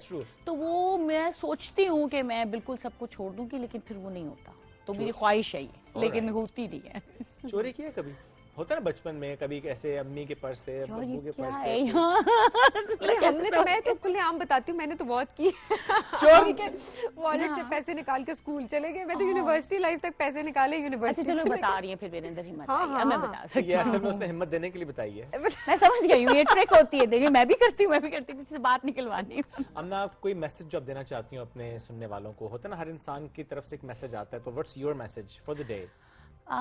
سے تو وہ میں سوچتی ہوں کہ میں بالکل سب کو چھوڑ دوں گی, لیکن پھر وہ نہیں ہوتا. تو میری خواہش ہے یہ, لیکن ہوتی نہیں ہے. چوری کیا کبھی ہوتا ہے نا بچپن میں, کبھی ایسے امی کے پرس سے, ابو کے پرس سے؟ ہم نے تو, میں تو کھلے عام بتاتی ہوں, میں نے تو بہت کی. چوری کے والٹ سے پیسے نکال کے اسکول چلے گئے. میں تو یونیورسٹی لائف تک پیسے نکالے یونیورسٹی. چلو بتا رہی ہیں پھر میرے اندر ہمت آئی ہے, میں بتا سکتی یہ اصل میں اس نے ہمت دینے کے لیے بتائی ہے. میں سمجھ گئی ہوں, یہ ٹرک ہوتی ہے. دیکھیے میں بھی کرتی ہوں کسی سے بات نکلوانی. امنا, کوئی میسج جو آپ دینا چاہتی ہوں اپنے سننے والوں کو؟ ہوتا ہے نا ہر انسان کی طرف سے ایک میسج آتا ہے, تو what's your message for the day?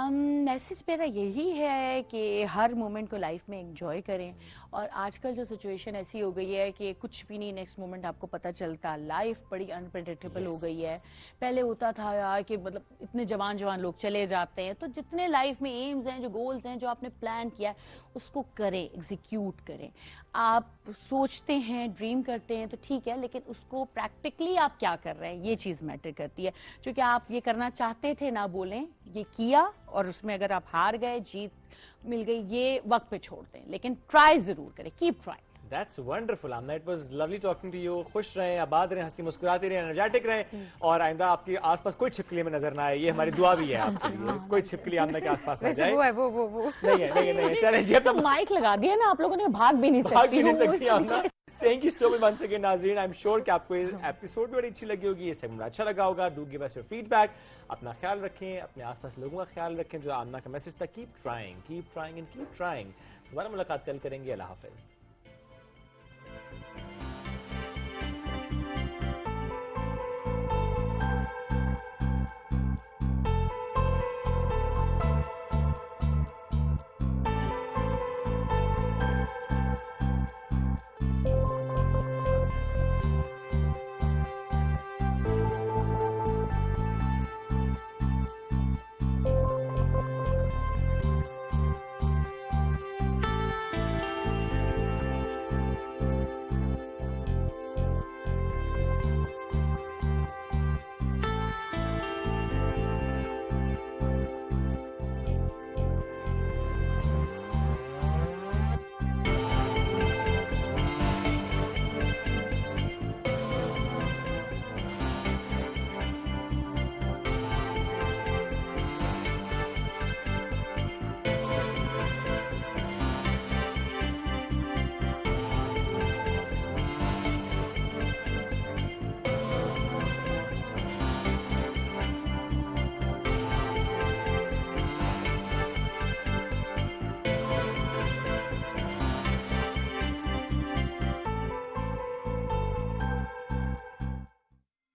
Message میرا یہی ہے کہ ہر مومنٹ کو لائف میں انجوائے کریں. اور آج کل جو سچویشن ایسی ہو گئی ہے کہ کچھ بھی نہیں نیکسٹ مومنٹ آپ کو پتہ چلتا. لائف بڑی انپریڈکٹیبل ہو گئی ہے. پہلے ہوتا تھا یار کہ مطلب اتنے جوان لوگ چلے جاتے ہیں. تو جتنے لائف میں ایمز ہیں, جو گولز ہیں, جو آپ نے پلان کیا ہے, اس کو کریں, ایگزیکیوٹ کریں. آپ سوچتے ہیں, ڈریم کرتے ہیں تو ٹھیک ہے, لیکن اس کو پریکٹیکلی آپ کیا کر رہے ہیں, یہ چیز میٹر کرتی ہے. چونکہ آپ یہ کرنا چاہتے تھے, نہ بولیں, یہ کیا, اور اس میں اگر آپ ہار گئے, جیت مل گئی, یہ وقت پہ چھوڑ دیں, لیکن ٹرائی ضرور کریں. Keep try. That's wonderful, Amna. It was lovely talking to you. خوش رہیں, آباد رہیں, ہنستی مسکراتی رہیں, انرجیٹک رہیں, اور آئندہ آپ کے آس پاس کوئی چھپکلی میں نظر نہ آئے. یہ ہماری دعا بھی ہے آپ کے لیے. کوئی چھپکلی آمنا کے آس پاس نہ جائے. وہ نہیں ہے. چلیں جی, اب مائک لگا دیا نا آپ لوگوں نے, بھاگ بھی نہیں سکتی Amna. Thank you so much once again ناظرین. آئی ایم شیور کہ آپ کو ایپیسوڈ بھی بڑی اچھی لگی ہوگی, یہ سیگمنٹ اچھا لگا ہوگا. Do give us your feedback. اپنا خیال رکھیں, اپنے آس پاس لوگوں کا خیال رکھیں. جو آمنا کا میسج تھا, keep trying and keep trying. دوبارہ ملاقات کل کریں گے. اللہ حافظ.